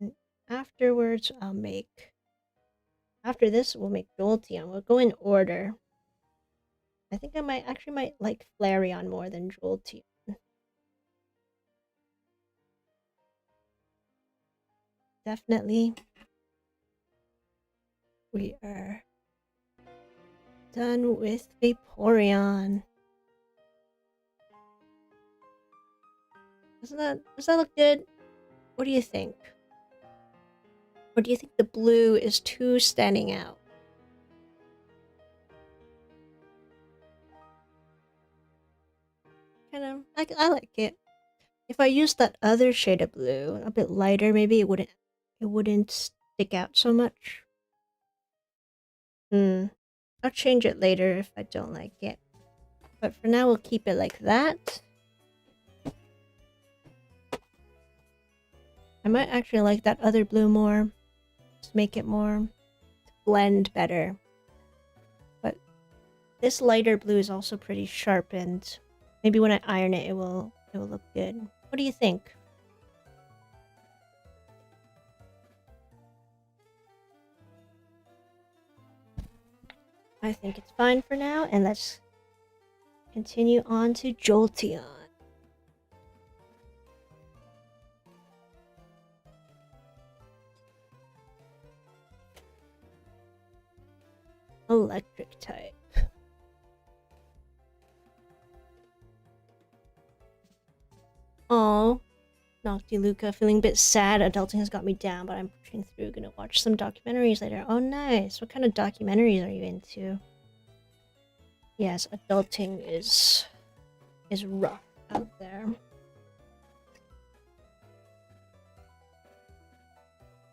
And afterwards, after this, we'll make Jolteon. We'll go in order. I think I might like Flareon more than Jolteon. Definitely. We are done with Vaporeon. Does that look good? What do you think? Or do you think the blue is too standing out? Kind of, I like it. If I used that other shade of blue, a bit lighter, maybe it wouldn't stick out so much. I'll change it later if I don't like it. But for now, we'll keep it like that. I might actually like that other blue more. Just make it more blend better. But this lighter blue is also pretty sharpened. Maybe when I iron it, it will look good. What do you think? I think it's fine for now, and let's continue on to Jolteon. Electric type. Oh, Nocti Luca, feeling a bit sad. Adulting has got me down, but I'm pushing through. Gonna watch some documentaries later. Oh, nice. What kind of documentaries are you into? Yes, adulting is rough out there.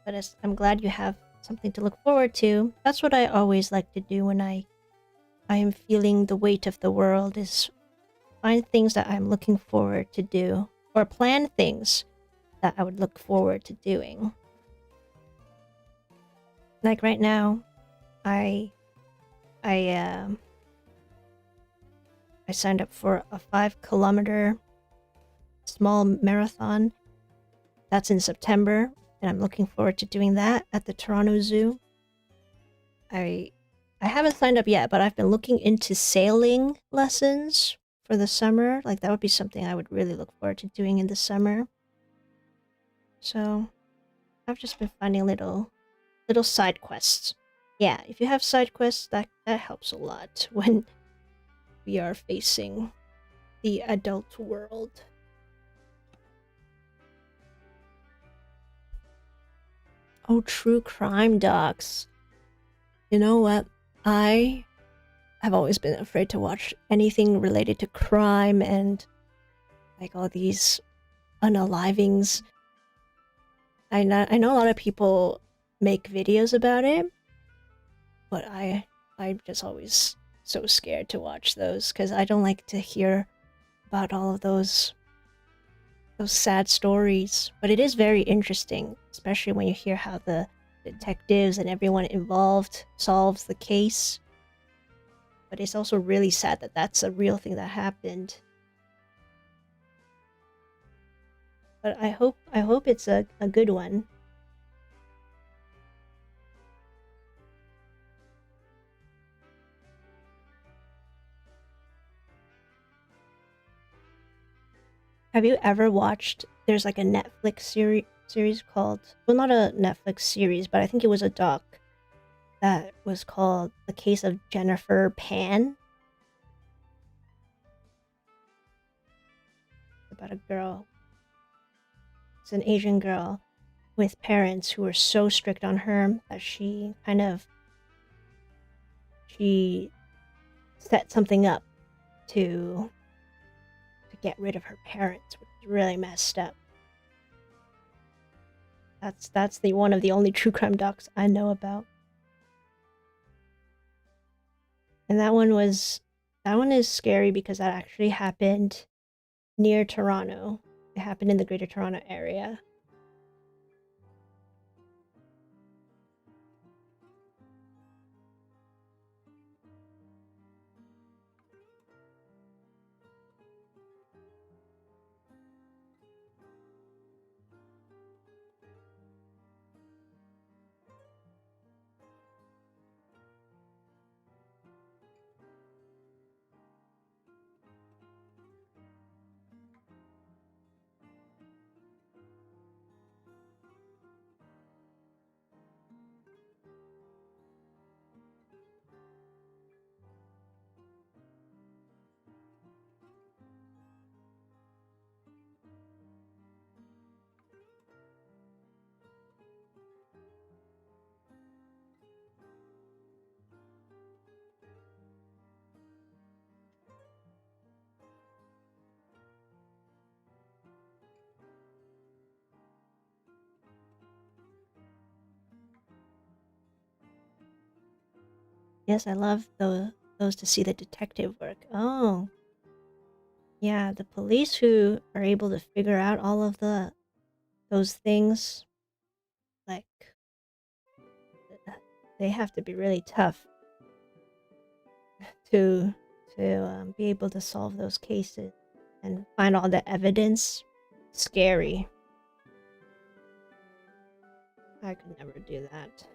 But I'm glad you have something to look forward to. That's what I always like to do when I am feeling the weight of the world, is find things that I'm looking forward to do, or plan things that I would look forward to doing. Like right now, I signed up for a 5-kilometer small marathon. That's in September, and I'm looking forward to doing that at the Toronto Zoo. I haven't signed up yet, but I've been looking into sailing lessons for the summer. Like, that would be something I would really look forward to doing in the summer. So I've just been finding little side quests. Yeah, if you have side quests, that helps a lot when we are facing the adult world. Oh, true crime docs. You know what? I have always been afraid to watch anything related to crime and like all these unalivings. I know a lot of people make videos about it, but I'm just always so scared to watch those because I don't like to hear about all of those sad stories. But it is very interesting, especially when you hear how the detectives and everyone involved solves the case. But it's also really sad that that's a real thing that happened. But I hope it's a good one. Have you ever watched? There's like a Netflix series called, well, not a Netflix series, but I think it was a doc that was called The Case of Jennifer Pan. About a girl. It's an Asian girl with parents who were so strict on her that she set something up to get rid of her parents, which is really messed up. That's the one of the only true crime docs I know about. And that one is scary because that actually happened near Toronto. It happened in the Greater Toronto area. Yes, I love those to see the detective work. Oh, yeah, the police who are able to figure out all of those things, like, they have to be really tough to be able to solve those cases and find all the evidence. Scary. I could never do that.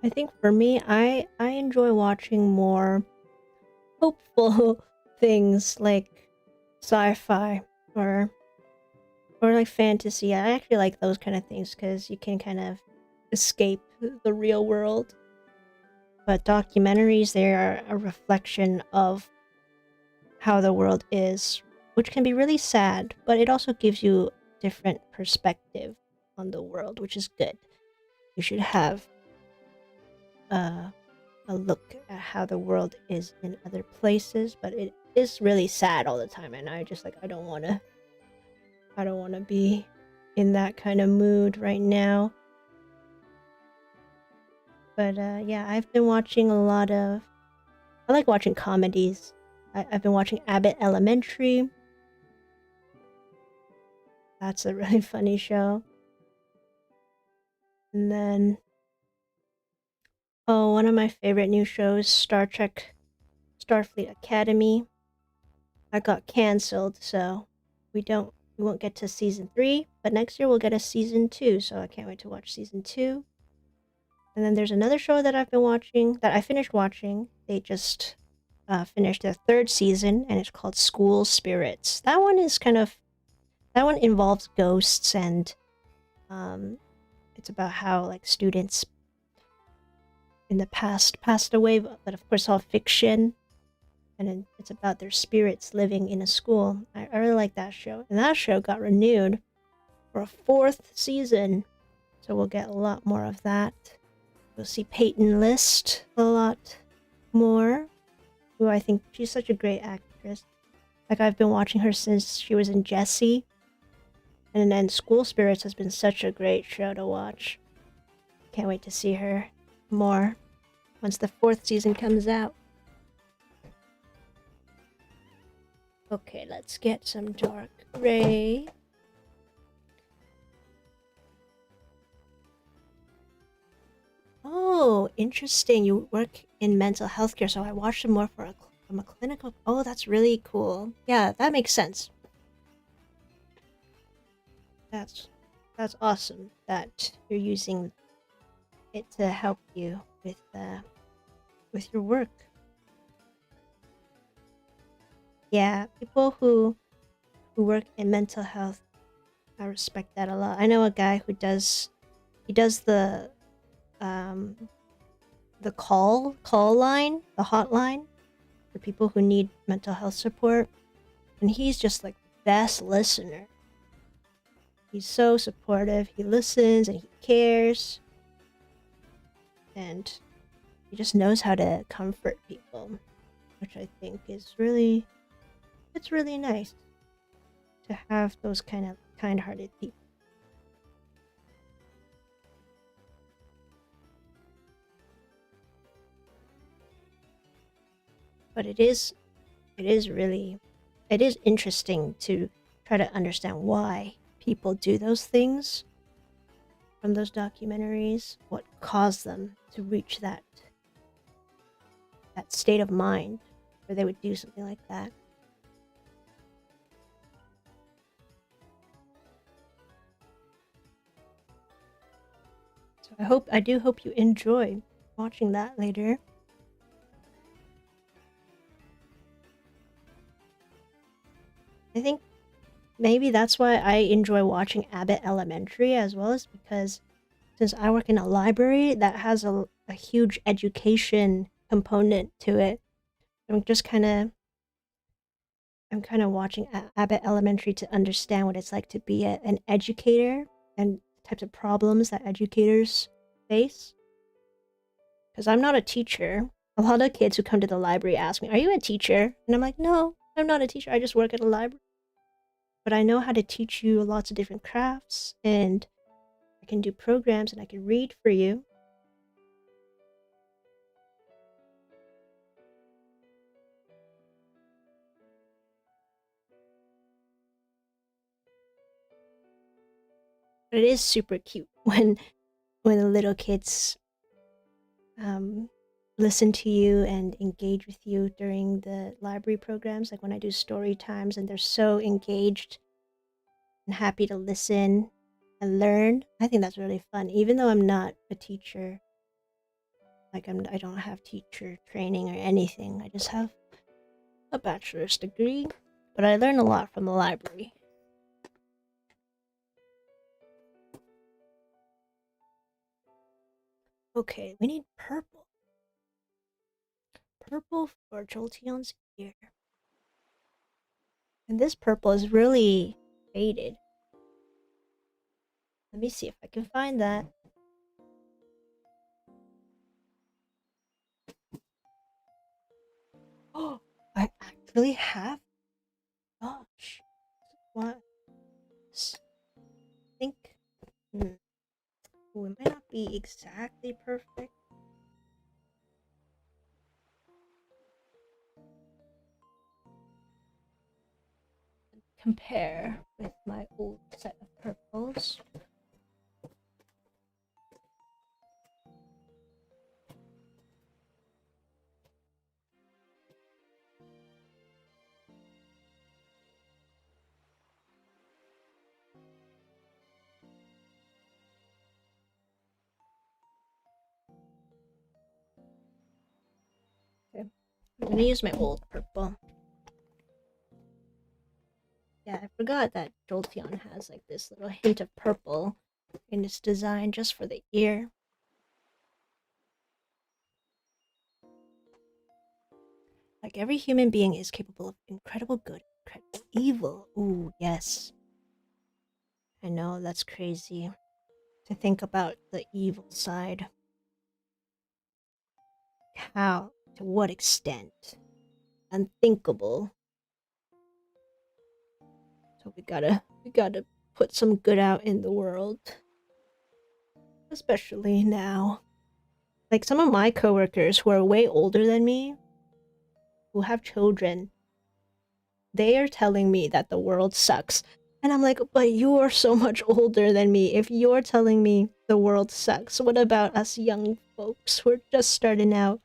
I think for me, I enjoy watching more hopeful things like sci-fi or like fantasy. I actually like those kind of things because you can kind of escape the real world. But documentaries, they are a reflection of how the world is, which can be really sad, but it also gives you different perspective on the world, which is good. You should have a look at how the world is in other places, but it is really sad all the time, and I just like I don't want to be in that kind of mood right now. But yeah, I've been watching a lot of. I like watching comedies. I've been watching Abbott Elementary. That's a really funny show. And then, oh, one of my favorite new shows, Star Trek Starfleet Academy. That got canceled, so we won't get to season 3, but next year we'll get a season 2, so I can't wait to watch season 2. And then there's another show that I've been watching, that I finished watching. They just finished their 3rd season, and it's called School Spirits. That one involves ghosts, and it's about how like students in the past passed away, but of course all fiction. And it's about their spirits living in a school. I really like that show. And that show got renewed for a 4th season. So we'll get a lot more of that. You'll see Peyton List a lot more, who I think she's such a great actress. Like, I've been watching her since she was in Jessie. And then School Spirits has been such a great show to watch. Can't wait to see her more once the 4th season comes out. Okay, let's get some dark gray. Oh, interesting. You work in mental health care, so I watched them more from a clinical. Oh, that's really cool. Yeah, that makes sense. That's that's awesome that you're using it to help you with your work. Yeah, people who work in mental health, I respect that a lot. I know a guy who does he does um the call line, the hotline for people who need mental health support, and he's just like the best listener. He's so supportive. He listens and he cares, and he just knows how to comfort people, which I think is really it's really nice to have those kind of kind-hearted people. But it is interesting to try to understand why people do those things from those documentaries, what caused them to reach that state of mind where they would do something like that. So I do hope you enjoy watching that later. I think maybe that's why I enjoy watching Abbott Elementary as well, is because since I work in a library that has a huge education component to it, I'm just kind of watching Abbott Elementary to understand what it's like to be an educator and types of problems that educators face. Because I'm not a teacher. A lot of kids who come to the library ask me, "Are you a teacher?" And I'm like, "No, I'm not a teacher. I just work at a library." But I know how to teach you lots of different crafts, and I can do programs, and I can read for you. But it is super cute when the little kids um, listen to you and engage with you during the library programs, like when I do story times, and they're so engaged and happy to listen and learn. I think that's really fun, even though I'm not a teacher. Like I don't have teacher training or anything. I just have a bachelor's degree, but I learn a lot from the library. Okay, we need purple. Purple for Jolteon's ear. And this purple is really faded. Let me see if I can find that. Oh, I actually have. Gosh, what? I think. Ooh, it might not be exactly perfect. Compare with my old set of purples. Okay, I'm gonna use my old purple. Yeah, I forgot that Jolteon has like this little hint of purple in its design just for the ear. Like every human being is capable of incredible good, incredible evil. Ooh, yes. I know, that's crazy to think about the evil side. How? To what extent? Unthinkable. So we gotta put some good out in the world. Especially now. Like some of my coworkers who are way older than me, who have children, they are telling me that the world sucks. And I'm like, but you're so much older than me. If you're telling me the world sucks, what about us young folks who are just starting out?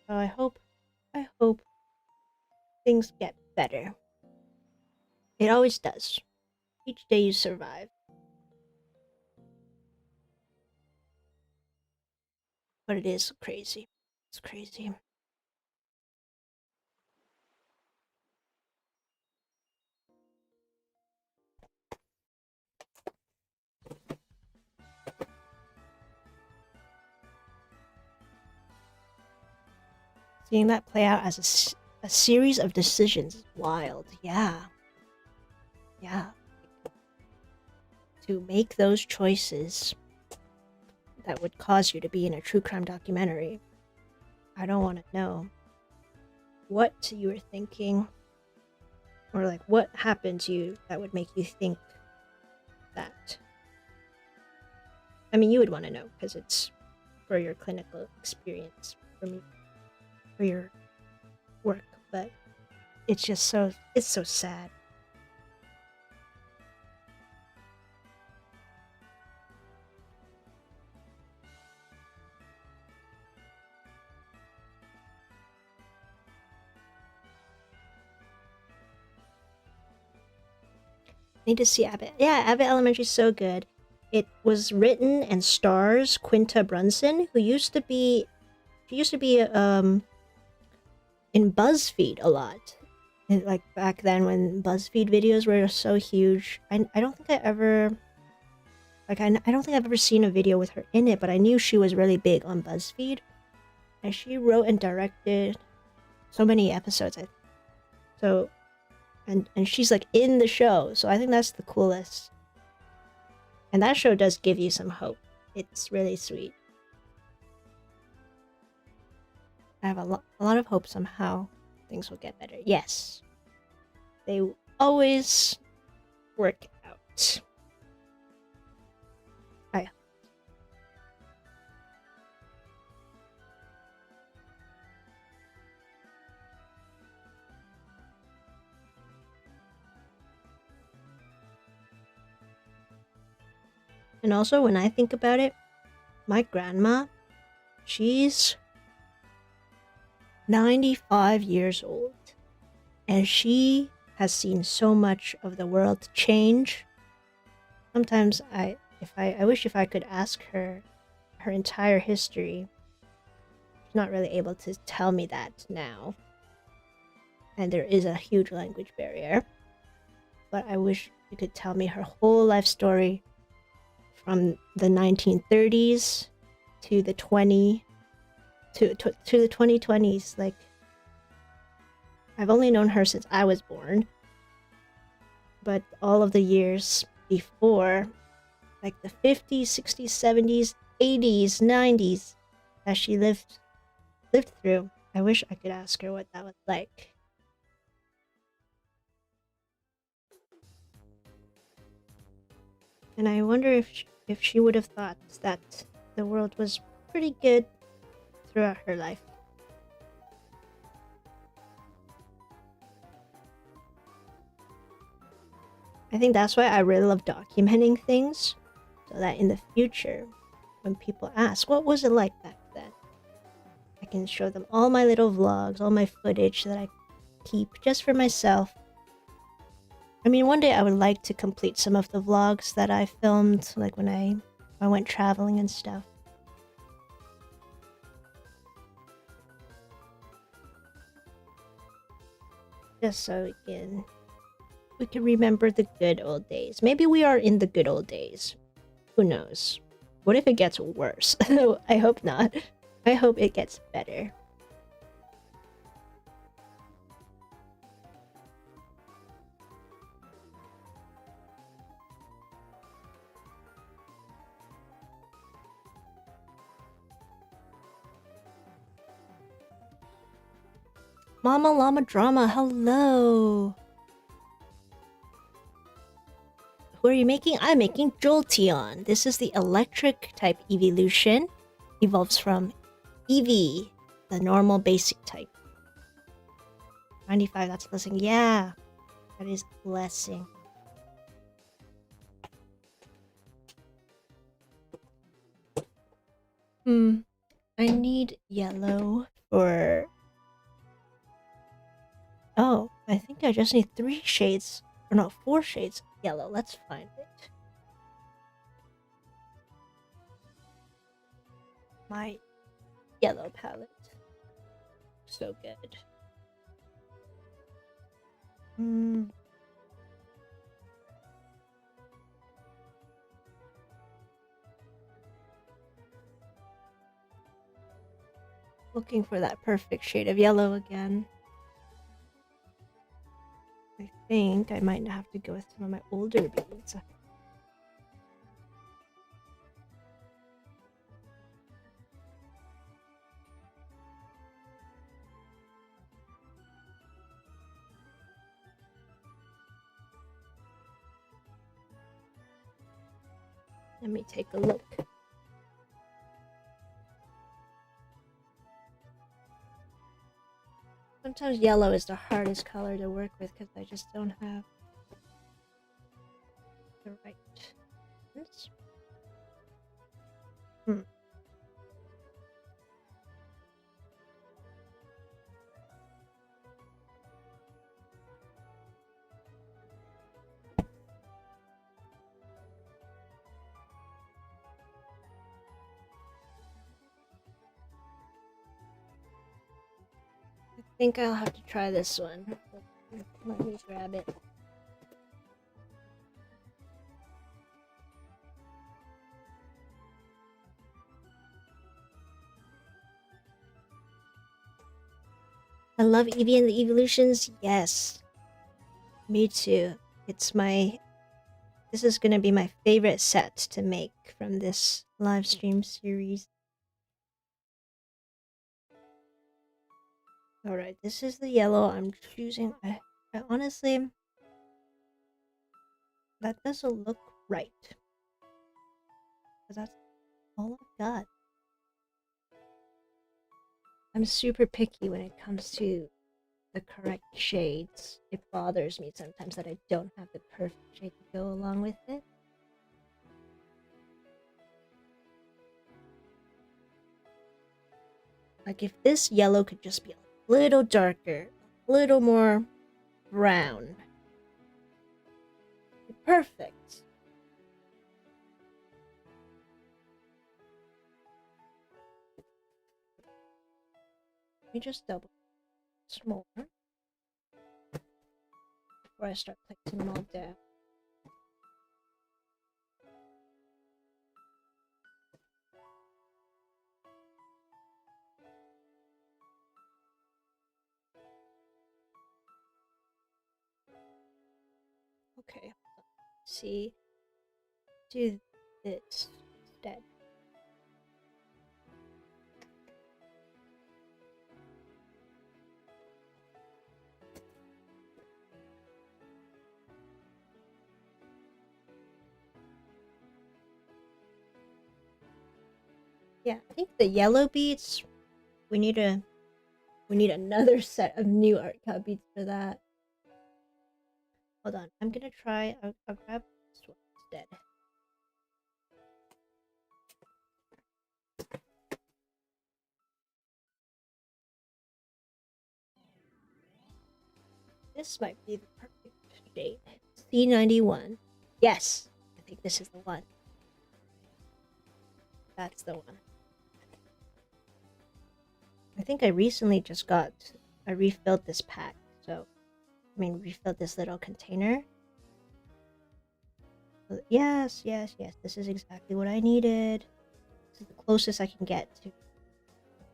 So I hope things get better. It always does. Each day you survive. But it is crazy. It's crazy. Seeing that play out as a series of decisions is wild. Yeah. Yeah. To make those choices that would cause you to be in a true crime documentary. I don't want to know what you were thinking, or like what happened to you that would make you think that. I mean, you would want to know because it's for your clinical experience, for your work, but it's just so sad. Need to see Abbott. Yeah, Abbott Elementary is so good. It was written and stars Quinta Brunson, who used to be in BuzzFeed a lot. And like back then when BuzzFeed videos were so huge. I don't think I ever I don't think I've ever seen a video with her in it, but I knew she was really big on BuzzFeed. And she wrote and directed so many episodes. So and she's like in the show, so I think that's the coolest. And that show does give you some hope. It's really sweet. I have a lot of hope somehow things will get better. Yes. They always work out. And also, when I think about it, my grandma, she's 95 years old. And she has seen so much of the world change. Sometimes I wish if I could ask her her entire history. She's not really able to tell me that now. And there is a huge language barrier. But I wish she could tell me her whole life story from the 1930s to the 2020s. Like, I've only known her since I was born, but all of the years before, like the 50s, 60s, 70s, 80s, 90s, that she lived through, I wish I could ask her what that was like. And I wonder if she would have thought that the world was pretty good throughout her life. I think that's why I really love documenting things, so that in the future, when people ask, what was it like back then? I can show them all my little vlogs, all my footage that I keep just for myself. I mean, one day I would like to complete some of the vlogs that I filmed, like when I went traveling and stuff. Just so we can remember the good old days. Maybe we are in the good old days. Who knows? What if it gets worse? I hope not. I hope it gets better. Mama Llama Drama, hello! Who are you making? I'm making Jolteon. This is the electric type evolution. Evolves from Eevee, the normal basic type. 95, that's a blessing. Yeah, that is a blessing. I need yellow for... Oh, I think I just need 3 shades, or no, 4 shades of yellow. Let's find it. My yellow palette. So good. Looking for that perfect shade of yellow again. I think I might have to go with some of my older beads. Let me take a look. Sometimes yellow is the hardest color to work with because I just don't have the right ones. I think I'll have to try this one. Let me grab it. I love Eevee and the Evolutions. Yes. Me too. It's my... This is gonna be my favorite set to make from this live stream series. Alright, this is the yellow I'm choosing. I honestly... That doesn't look right. Because that's all I've got. I'm super picky when it comes to the correct shades. It bothers me sometimes that I don't have the perfect shade to go along with it. Like if this yellow could just be a little darker, a little more brown. Perfect. Let me just double more before I start placing them all down. Okay, see, do this instead. Yeah, I think the yellow beads, we need another set of new artkal beads for that. Hold on, I'm gonna try, I'll grab this one instead. This might be the perfect shade. C91. Yes, I think this is the one. That's the one. I think I recently just I refilled this pack. So, I mean, refilled this little container. Yes, yes, yes. This is exactly what I needed. This is the closest I can get to the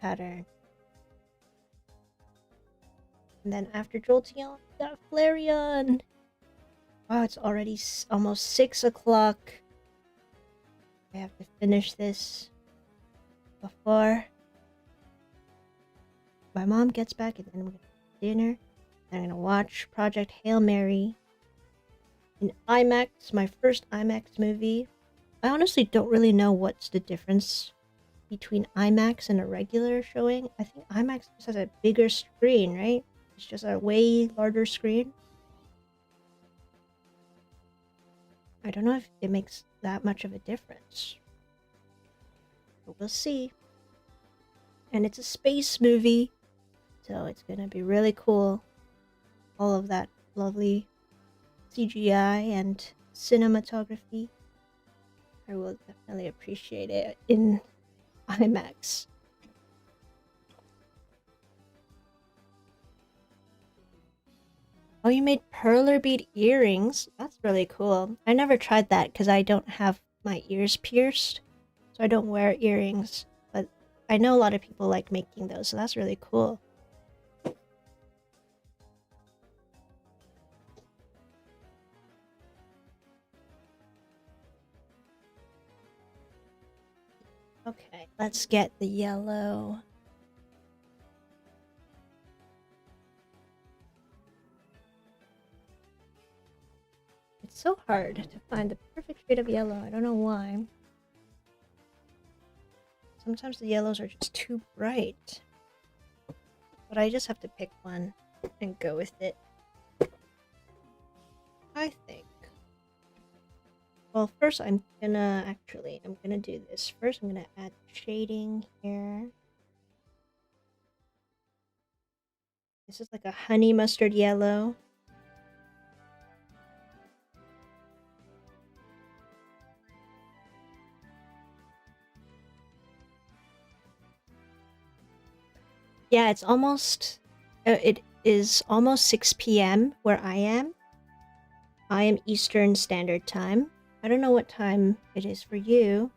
pattern. And then after Jolteon, we got Flareon. Wow, it's already almost 6 o'clock. I have to finish this before my mom gets back, and then we're gonna have dinner. I'm gonna watch Project Hail Mary in IMAX, my first IMAX movie. I honestly don't really know what's the difference between IMAX and a regular showing. I think IMAX just has a bigger screen, right? It's just a way larger screen. I don't know if it makes that much of a difference. But we'll see. And it's a space movie, so it's gonna be really cool. All of that lovely CGI and cinematography. I will definitely appreciate it in IMAX. Oh, you made Perler bead earrings? That's really cool. I never tried that because I don't have my ears pierced, so I don't wear earrings. But I know a lot of people like making those, so that's really cool. Okay, let's get the yellow. It's so hard to find the perfect shade of yellow. I don't know why. Sometimes the yellows are just too bright. But I just have to pick one and go with it, I think. Well, first I'm gonna do this. First I'm gonna add shading here. This is like a honey mustard yellow. Yeah, it's almost, it is almost 6 p.m. where I am. I am Eastern Standard Time. I don't know what time it is for you,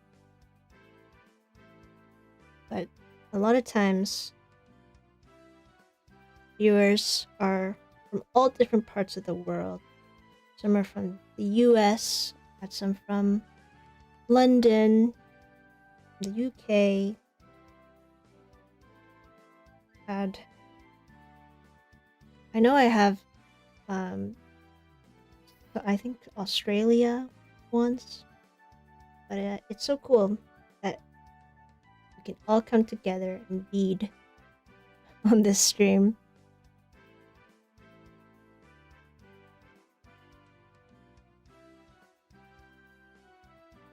but a lot of times viewers are from all different parts of the world. Some are from the US, had some from London, the UK, had... I know I have, I think Australia once, but it's so cool that we can all come together and bead on this stream.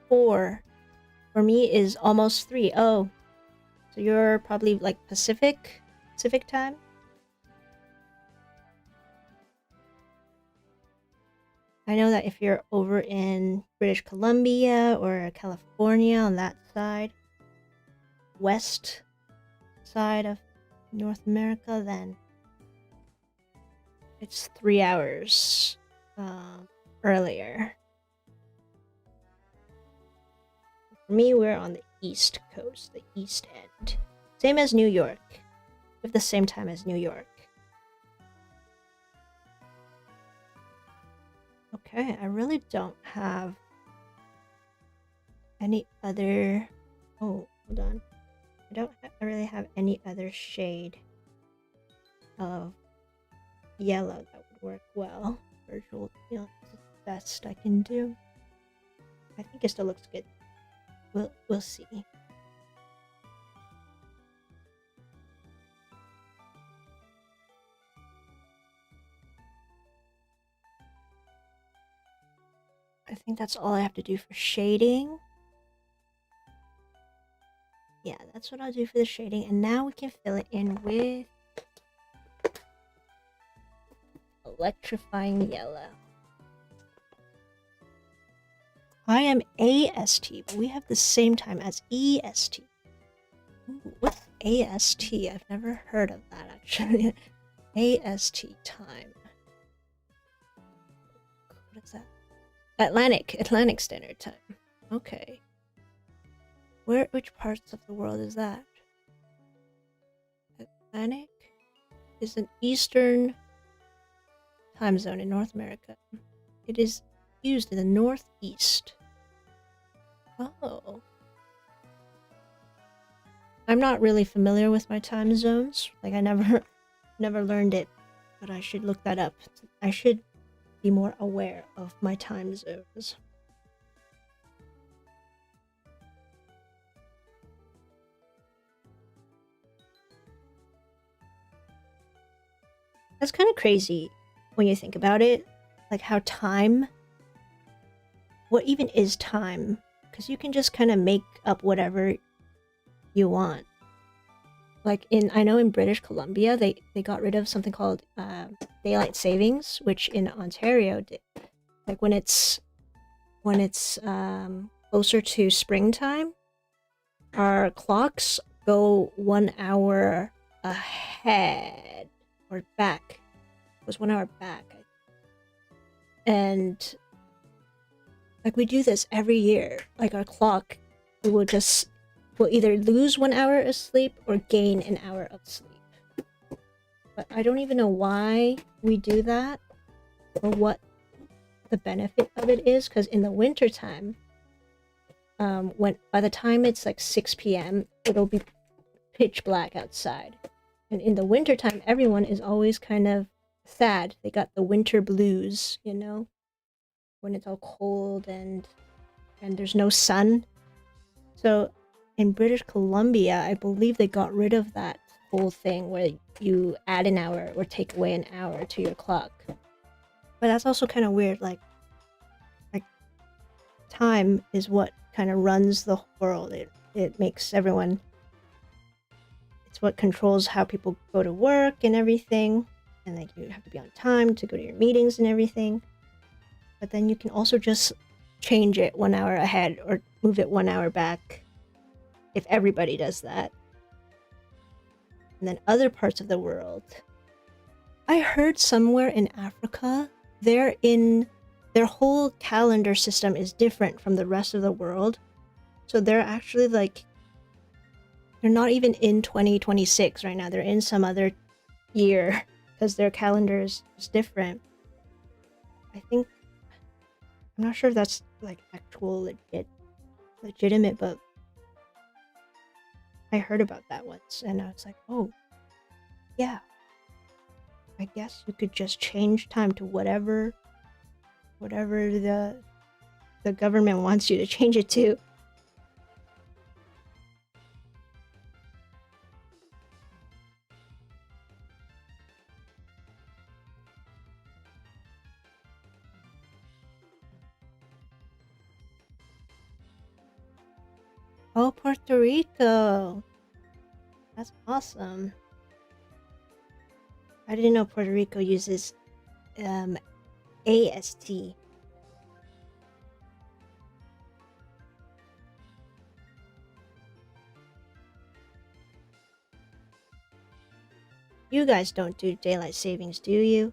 4 for me is almost 3. Oh, so you're probably like Pacific time? I know that if you're over in British Columbia or California on that side, west side of North America, then it's 3 hours earlier. For me, we're on the East Coast, the East End. Same as New York. We have the same time as New York. Okay, I really don't have any other... Oh, hold on. I don't really have any other shade of yellow that would work well for Jolteon. It's the best I can do. I think it still looks good. We'll see. I think that's all I have to do for shading. Yeah, that's what I'll do for the shading. And now we can fill it in with electrifying yellow. I am AST, but we have the same time as EST. Ooh, what's AST? I've never heard of that, actually. AST time. What is that? Atlantic Standard Time. Okay. Which parts of the world is that? Atlantic is an Eastern time zone in North America. It is used in the Northeast. Oh. I'm not really familiar with my time zones. Like, I never learned it, but I should look that up. I should be more aware of my time zones. That's kind of crazy when you think about it. Like how time... What even is time? Because you can just kind of make up whatever you want. Like I know in British Columbia, they got rid of something called daylight savings, which in Ontario, like when it's closer to springtime, our clocks go 1 hour ahead or back. It was 1 hour back, and like we do this every year. Like our clock, we'll either lose 1 hour of sleep or gain an hour of sleep. But I don't even know why we do that or what the benefit of it is, because in the wintertime, when by the time it's like 6 p.m., it'll be pitch black outside. And in the wintertime, everyone is always kind of sad. They got the winter blues, you know? When it's all cold and there's no sun. So in British Columbia, I believe they got rid of that whole thing where you add an hour or take away an hour to your clock. But that's also kind of weird. Like time is what kind of runs the world. It makes everyone... It's what controls how people go to work and everything. And like you have to be on time to go to your meetings and everything. But then you can also just change it 1 hour ahead or move it 1 hour back if everybody does that. And then other parts of the world. I heard somewhere in Africa, their whole calendar system is different from the rest of the world. So they're actually like, they're not even in 2026 right now. They're in some other year because their calendar is different. I think, I'm not sure if that's like actual legitimate, but I heard about that once and I was like, oh, yeah. I guess you could just change time to whatever the government wants you to change it to. Oh, Puerto Rico. That's awesome. I didn't know Puerto Rico uses AST. You guys don't do daylight savings, do you?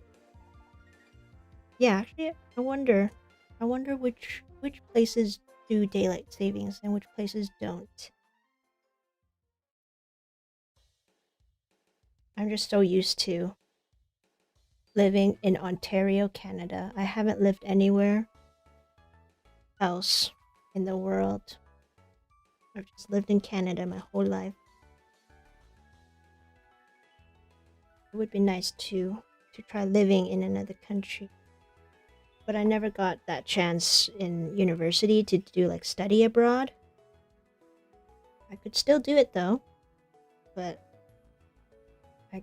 Yeah, actually, I wonder which places do daylight savings and which places don't. I'm just so used to living in Ontario, Canada. I haven't lived anywhere else in the world. I've just lived in Canada my whole life. It would be nice to try living in another country. But I never got that chance in university to do like study abroad. I could still do it though, but I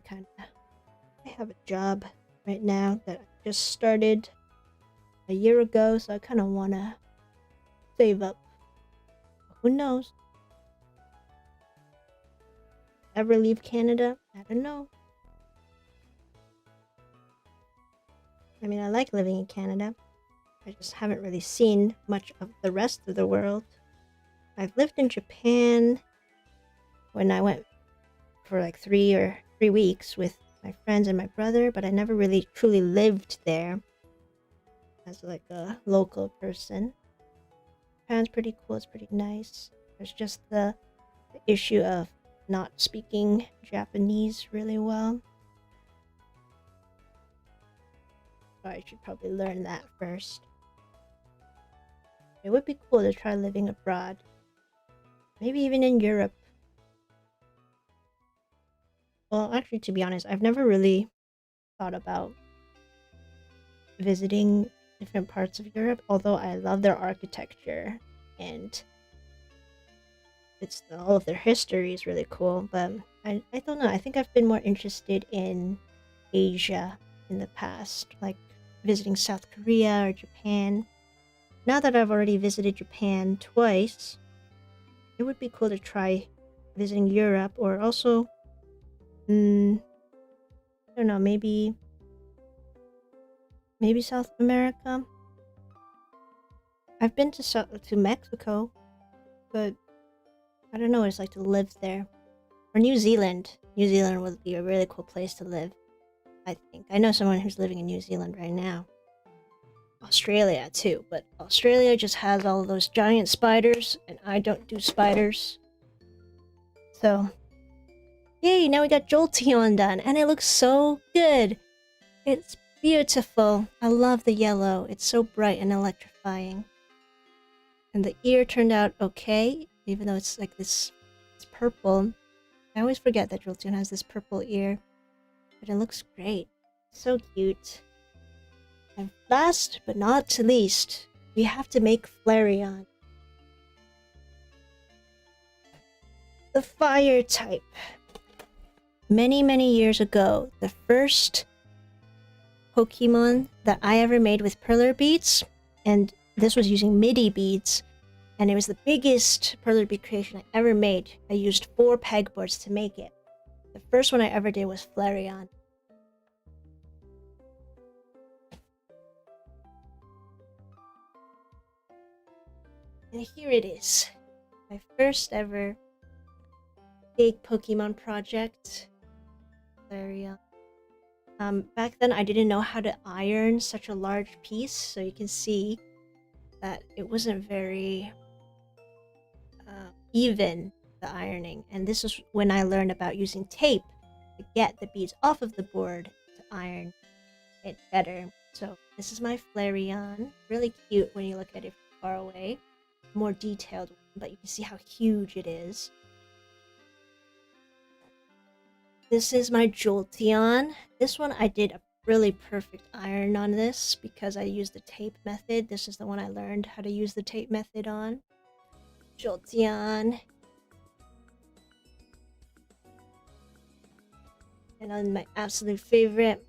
have a job right now that I just started a year ago, so I kind of want to save up. Who knows? Ever leave Canada? I don't know. I mean, I like living in Canada. I just haven't really seen much of the rest of the world. I've lived in Japan when I went for like 3 weeks with my friends and my brother, but I never really truly lived there as like a local person. Japan's pretty cool, it's pretty nice. There's just the issue of not speaking Japanese really well. So I should probably learn that first. It would be cool to try living abroad. Maybe even in Europe. Well, actually, to be honest, I've never really thought about visiting different parts of Europe, although I love their architecture and all of their history is really cool. But I don't know. I think I've been more interested in Asia in the past, like visiting South Korea or Japan. Now that I've already visited Japan twice, it would be cool to try visiting Europe, or also, I don't know, maybe South America. I've been to Mexico, but I don't know what it's like to live there. Or New Zealand. New Zealand would be a really cool place to live, I think. I know someone who's living in New Zealand right now. Australia too, but Australia just has all of those giant spiders, and I don't do spiders. So, yay, now we got Jolteon done, and it looks so good. It's beautiful. I love the yellow. It's so bright and electrifying. And the ear turned out okay, even though it's like this, it's purple. I always forget that Jolteon has this purple ear, but it looks great. So cute. And last but not least, we have to make Flareon. The fire type. Many years ago, the first Pokemon that I ever made with Perler beads, and this was using MIDI beads, and it was the biggest Perler bead creation I ever made. I used 4 pegboards to make it. The first one I ever did was Flareon. And here it is. My first ever big Pokemon project. Flareon. Back then I didn't know how to iron such a large piece, so you can see that it wasn't very even, the ironing. And this is when I learned about using tape to get the beads off of the board to iron it better. So this is my Flareon. Really cute when you look at it from far away. More detailed, but you can see how huge it is. This is my Jolteon. This one I did a really perfect iron on this because I used the tape method. This is the one I learned how to use the tape method on. Jolteon. And then my absolute favorite,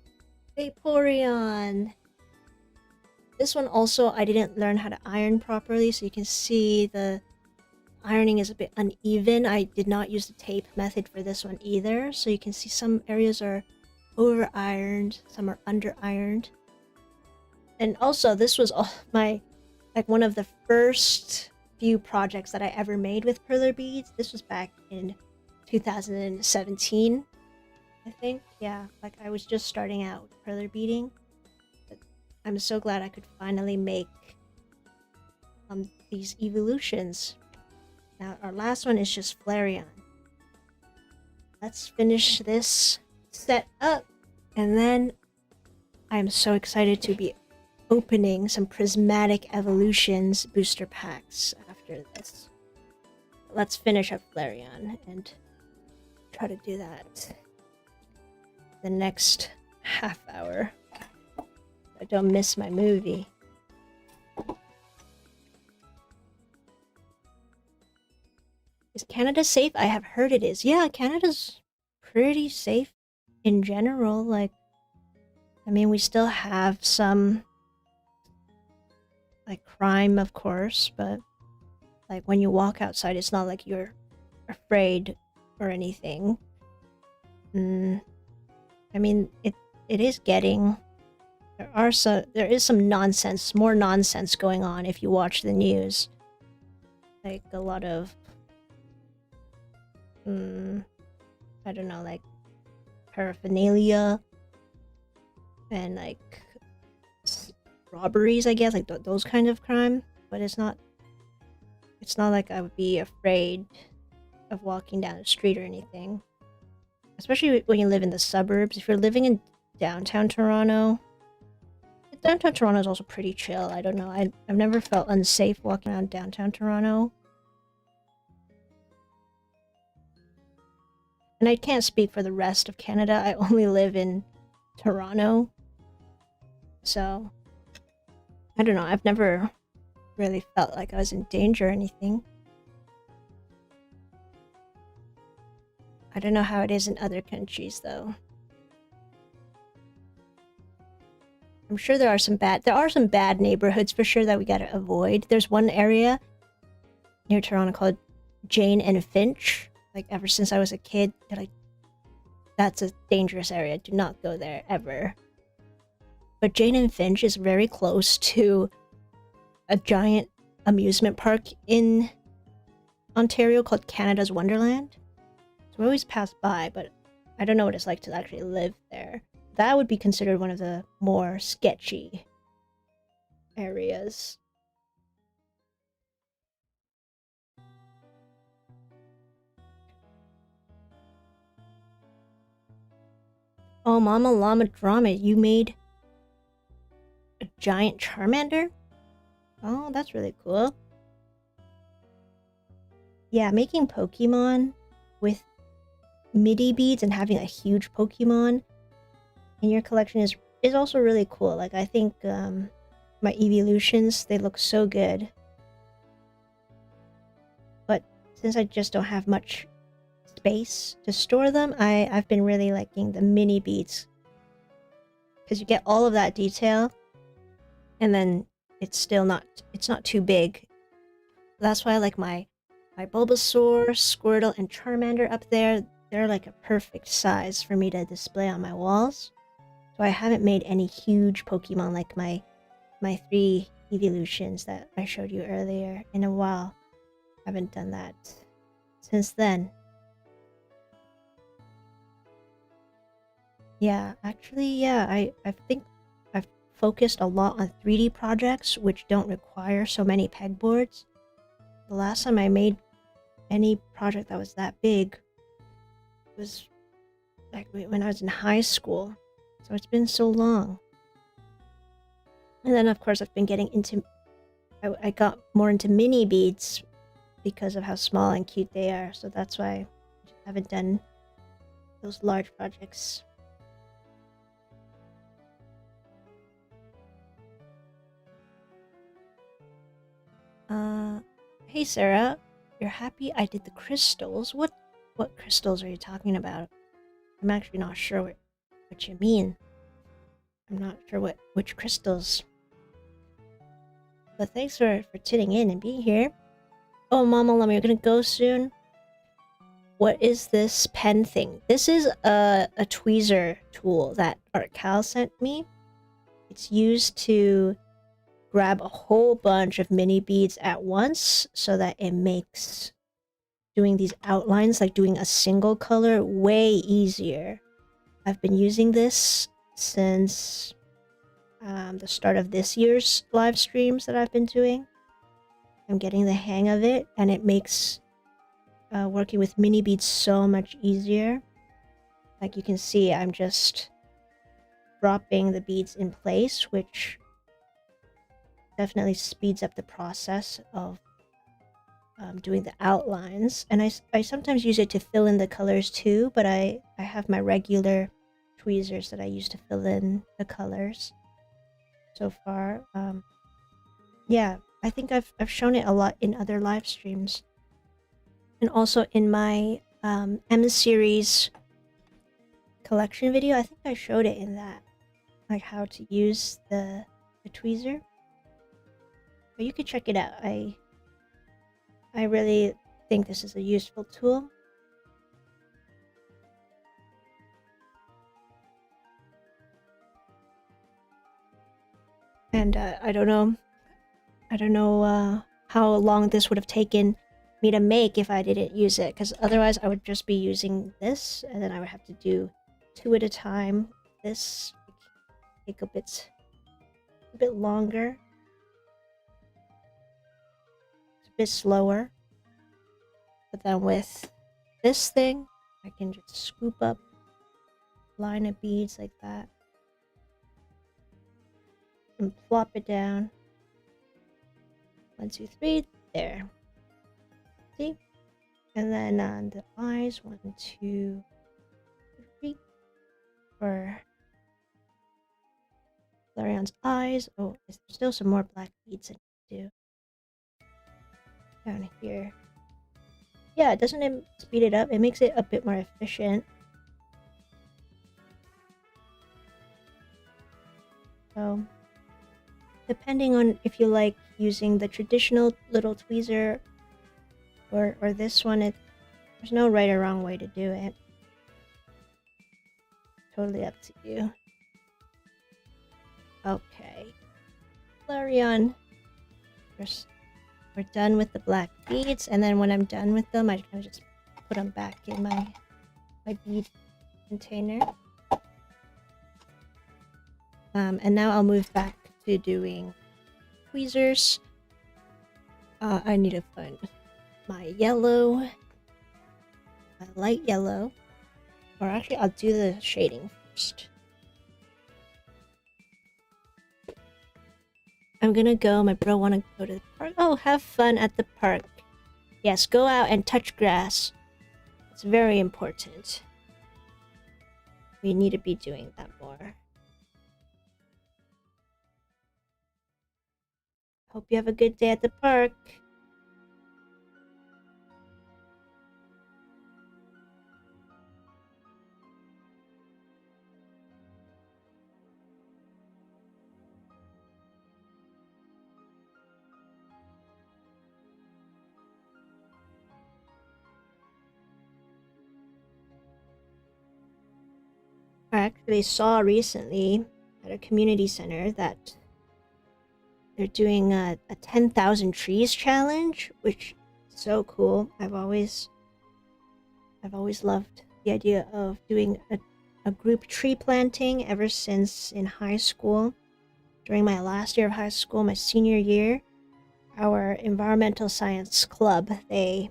Vaporeon. This one also I didn't learn how to iron properly, so you can see the ironing is a bit uneven. I did not use the tape method for this one either, so you can see some areas are over ironed, some are under ironed. And also this was my, like, one of the first few projects that I ever made with Perler beads. This was back in 2017, I think. Yeah, like I was just starting out with Perler beading. But I'm so glad I could finally make these evolutions. Now our last one is just Flareon. Let's finish this set up, and then I'm so excited to be opening some Prismatic Evolutions booster packs after this. Let's finish up Flareon and try to do that the next half hour. I don't miss my movie. Is Canada safe? I have heard it is. Yeah, Canada's pretty safe in general. Like, I mean, we still have some, like, crime, of course, but, like, when you walk outside, it's not like you're afraid or anything. I mean, it is getting... There is some nonsense, more nonsense going on if you watch the news. Like, a lot of... I don't know, like paraphernalia and like robberies, I guess, like those kind of crime. But it's not like I would be afraid of walking down the street or anything, especially when you live in the suburbs. If you're living in downtown Toronto is also pretty chill. I don't know, I've never felt unsafe walking around downtown Toronto. And I can't speak for the rest of Canada. I only live in Toronto. So, I don't know. I've never really felt like I was in danger or anything. I don't know how it is in other countries, though. I'm sure there are some bad neighborhoods for sure that we gotta avoid. There's one area near Toronto called Jane and Finch. Like, ever since I was a kid, they're like, that's a dangerous area. Do not go there ever. But Jane and Finch is very close to a giant amusement park in Ontario called Canada's Wonderland. So we always pass by, but I don't know what it's like to actually live there. That would be considered one of the more sketchy areas. Oh, Mama Llama Drama, you made a giant Charmander? Oh, that's really cool. Yeah, making Pokemon with MIDI beads and having a huge Pokemon in your collection is also really cool. Like, I think my evolutions, they look so good. But since I just don't have much space to store them, I've been really liking the mini beads. Because you get all of that detail, and then it's not too big. That's why I like my Bulbasaur, Squirtle, and Charmander up there. They're like a perfect size for me to display on my walls. So I haven't made any huge Pokemon like my 3 evolutions that I showed you earlier in a while. I haven't done that since then. Yeah, actually, yeah, I think I've focused a lot on 3D projects which don't require so many pegboards. The last time I made any project that was that big was like when I was in high school. So it's been so long. And then of course I've been getting into I got more into mini beads because of how small and cute they are. So that's why I haven't done those large projects. Hey Sarah, you're happy I did the crystals? What crystals are you talking about? I'm actually not sure what you mean. I'm not sure which crystals. But thanks for tuning in and being here. Oh, Mama Llama, you're gonna go soon? What is this pen thing? This is a tweezer tool that Artkal sent me. It's used to grab a whole bunch of mini beads at once so that it makes doing these outlines, like doing a single color, way easier. I've been using this since the start of this year's live streams that I've been doing. I'm getting the hang of it, and it makes working with mini beads so much easier. Like you can see, I'm just dropping the beads in place, which definitely speeds up the process of doing the outlines. And I sometimes use it to fill in the colors too, but I have my regular tweezers that I use to fill in the colors so far. Yeah, I think I've shown it a lot in other live streams, and also in my M series collection video. I think I showed it in that, like how to use the tweezer. But you could check it out. I really think this is a useful tool. And I don't know how long this would have taken me to make if I didn't use it, because otherwise I would just be using this, and then I would have to do 2 at a time. This would take a bit longer. It's a bit slower. But then with this thing, I can just scoop up a line of beads like that and plop it down. 1, 2, 3, there. See? And then on the eyes, 1, 2, 3. For Flareon's eyes. Oh, there's still some more black beads in it too. Down here. Yeah, doesn't it speed it up? It makes it a bit more efficient. So depending on if you like using the traditional little tweezer or this one, there's no right or wrong way to do it. Totally up to you. Okay. Flareon. We're done with the black beads, and then when I'm done with them, I can just put them back in my bead container. And now I'll move back to doing tweezers. I need to find my yellow, my light yellow, or actually I'll do the shading first. I'm gonna go. My bro wanna go to the park. Oh, have fun at the park. Yes, go out and touch grass. It's very important. We need to be doing that more. Hope you have a good day at the park. I actually saw recently at a community center that they're doing a 10,000 trees challenge, which is so cool. I've always loved the idea of doing a group tree planting ever since in high school. During my last year of high school, my senior year, our environmental science club, they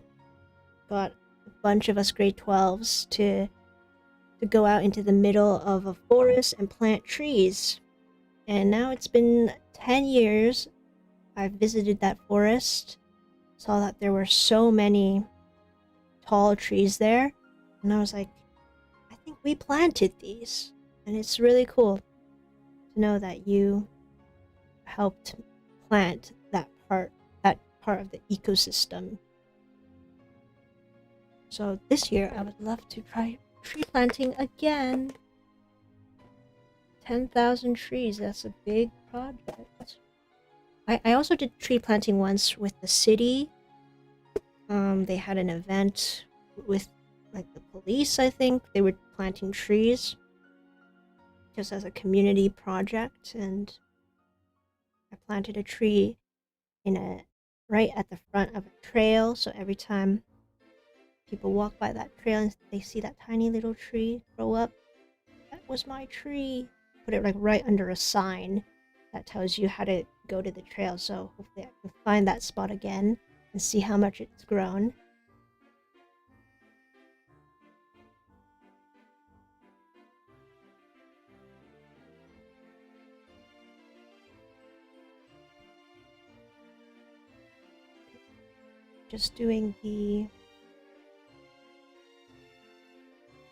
got a bunch of us grade 12s to go out into the middle of a forest and plant trees. And now it's been 10 years. I've visited that forest, saw that there were so many tall trees there, and I was like, I think we planted these. And it's really cool to know that you helped plant that part of the ecosystem. So this year I would love to try tree planting again. 10,000 trees, that's a big project. I also did tree planting once with the city. They had an event with like the police, I think. They were planting trees just as a community project, and I planted a tree right at the front of a trail, so every time people walk by that trail and they see that tiny little tree grow up, that was my tree. Put it like right under a sign that tells you how to go to the trail, so hopefully I can find that spot again and see how much it's grown. Just doing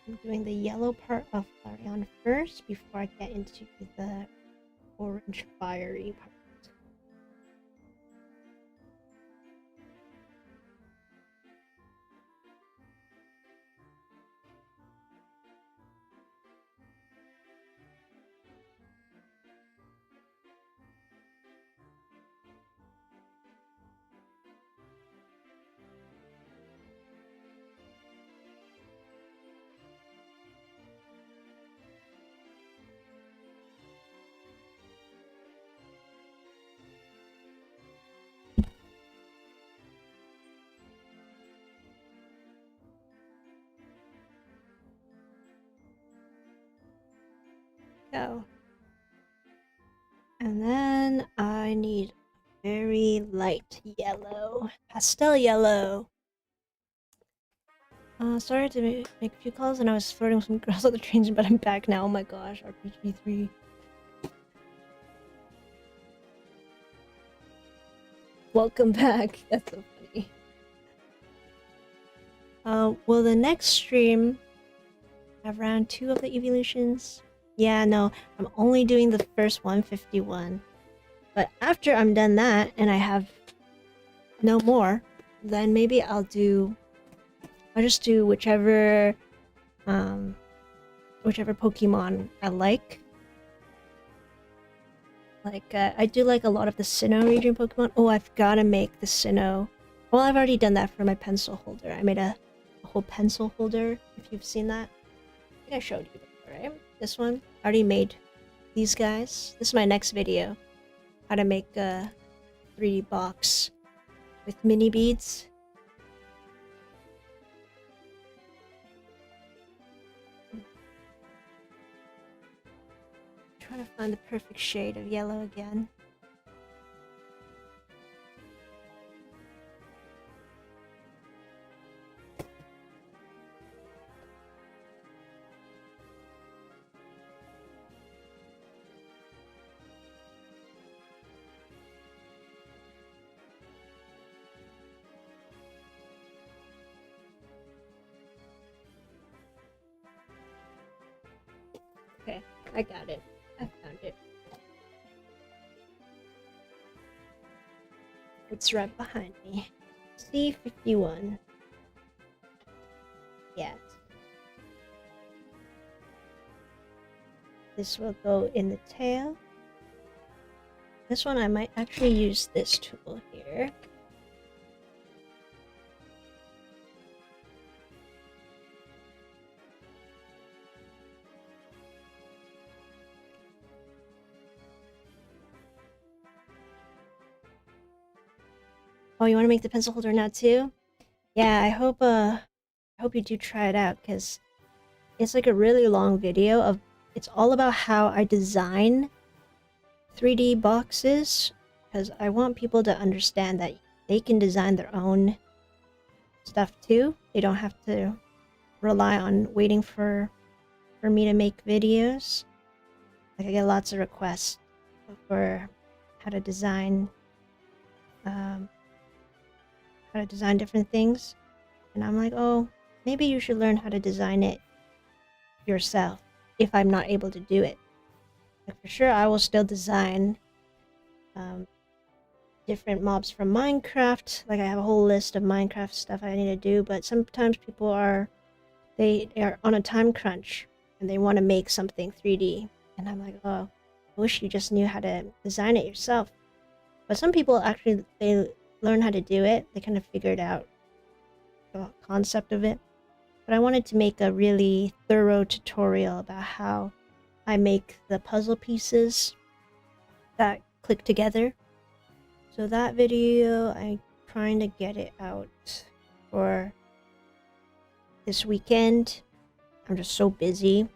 I'm doing the yellow part of Flareon first before I get into the orange fiery part. Go. And then I need very light yellow, pastel yellow. Sorry to make a few calls, and I was flirting with some girls at the train, but I'm back now. Oh my gosh, RPG3. Welcome back. That's so funny. Well, the next stream, I have round 2 of the evolutions. Yeah, no, I'm only doing the first 151. But after I'm done that, and I have no more, then maybe I'll just do whichever Pokemon I like. Like, I do like a lot of the Sinnoh region Pokemon. Oh, I've got to make the Sinnoh. Well, I've already done that for my pencil holder. I made a whole pencil holder, if you've seen that. I think I showed you before, right? This one. I already made these guys. This is my next video. How to make a 3D box with mini beads. Trying to find the perfect shade of yellow again. Okay, I got it. I found it. It's right behind me. C51. Yeah. This will go in the tail. This one I might actually use this tool here. Oh, you want to make the pencil holder now too? Yeah, I hope you do try it out, because it's like a really long video of it's all about how I design 3D boxes, because I want people to understand that they can design their own stuff too. They don't have to rely on waiting for me to make videos. Like, I get lots of requests for how to design different things, and I'm like, oh, maybe you should learn how to design it yourself if I'm not able to do it. Like, for sure I will still design different mobs from Minecraft. Like, I have a whole list of Minecraft stuff I need to do, but sometimes people are on a time crunch and they want to make something 3D, and I'm like, oh, I wish you just knew how to design it yourself. But some people actually, they learn how to do it. They kind of figured out the concept of it. But I wanted to make a really thorough tutorial about how I make the puzzle pieces that click together. So that video, I'm trying to get it out for this weekend. I'm just so busy.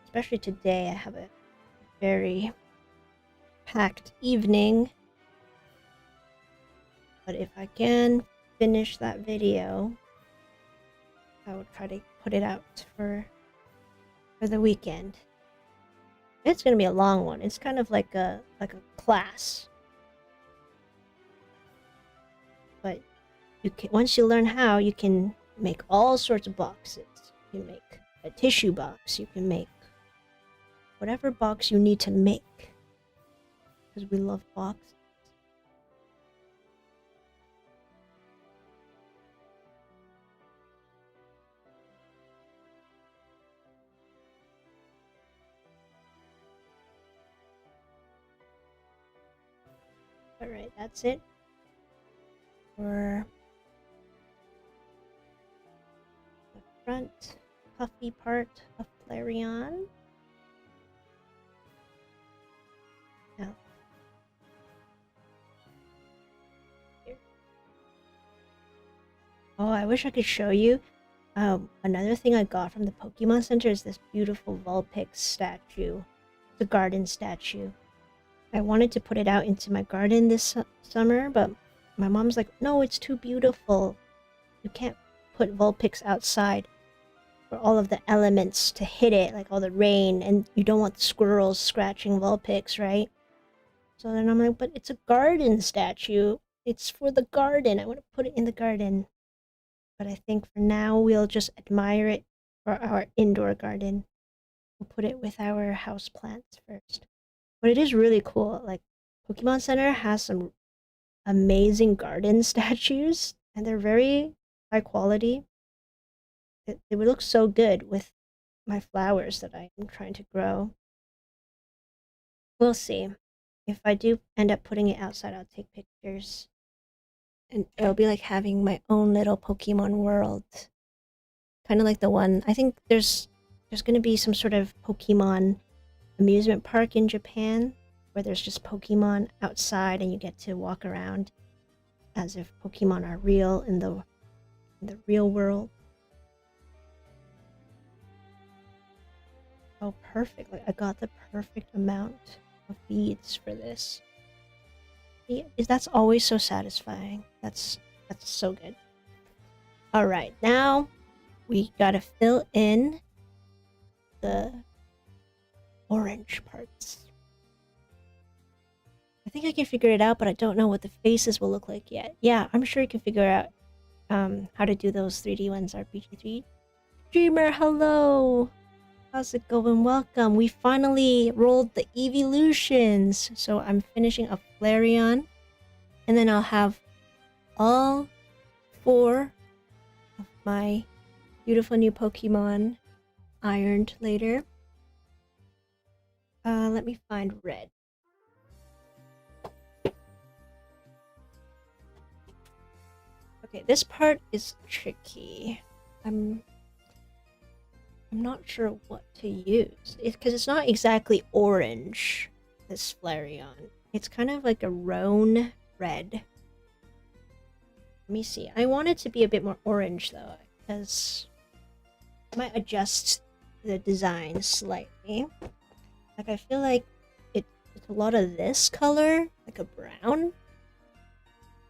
Especially today, I have a very packed evening. But if I can finish that video, I will try to put it out for the weekend. It's gonna be a long one. It's kind of like a class. But you can, once you learn how, you can make all sorts of boxes. You can make a tissue box. You can make whatever box you need to make, because we love boxes. Alright, that's it for the front puffy part of Flareon. Now, here. Oh, I wish I could show you. Another thing I got from the Pokemon Center is this beautiful Vulpix statue. It's a garden statue. I wanted to put it out into my garden this summer, but my mom's like, no, it's too beautiful. You can't put Vulpix outside for all of the elements to hit it, like all the rain, and you don't want the squirrels scratching Vulpix, right? So then I'm like, but it's a garden statue. It's for the garden. I want to put it in the garden. But I think for now, we'll just admire it for our indoor garden. We'll put it with our house plants first. But it is really cool. Like, Pokemon Center has some amazing garden statues, and they're very high quality. It would look so good with my flowers that I am trying to grow. We'll see. If I do end up putting it outside, I'll take pictures. And it'll be like having my own little Pokemon world. Kind of like the one, I think there's going to be some sort of Pokemon amusement park in Japan where there's just Pokemon outside and you get to walk around as if Pokemon are real in the real world. Oh, perfect. Like I got the perfect amount of beads for this. That's always so satisfying. That's so good. All right, now we gotta fill in the orange parts. I think I can figure it out, but I don't know what the faces will look like yet. Yeah, I'm sure you can figure out how to do those 3D ones. RPG3 Dreamer, hello. How's it going? Welcome. We finally rolled the evolutions. So I'm finishing a Flareon. And then I'll have all 4 of my beautiful new Pokemon ironed later. Let me find red. Okay, this part is tricky. I'm not sure what to use. Because it's not exactly orange, this Flareon. It's kind of like a roan red. Let me see. I want it to be a bit more orange though, because I might adjust the design slightly. Like I feel like it's a lot of this color, like a brown.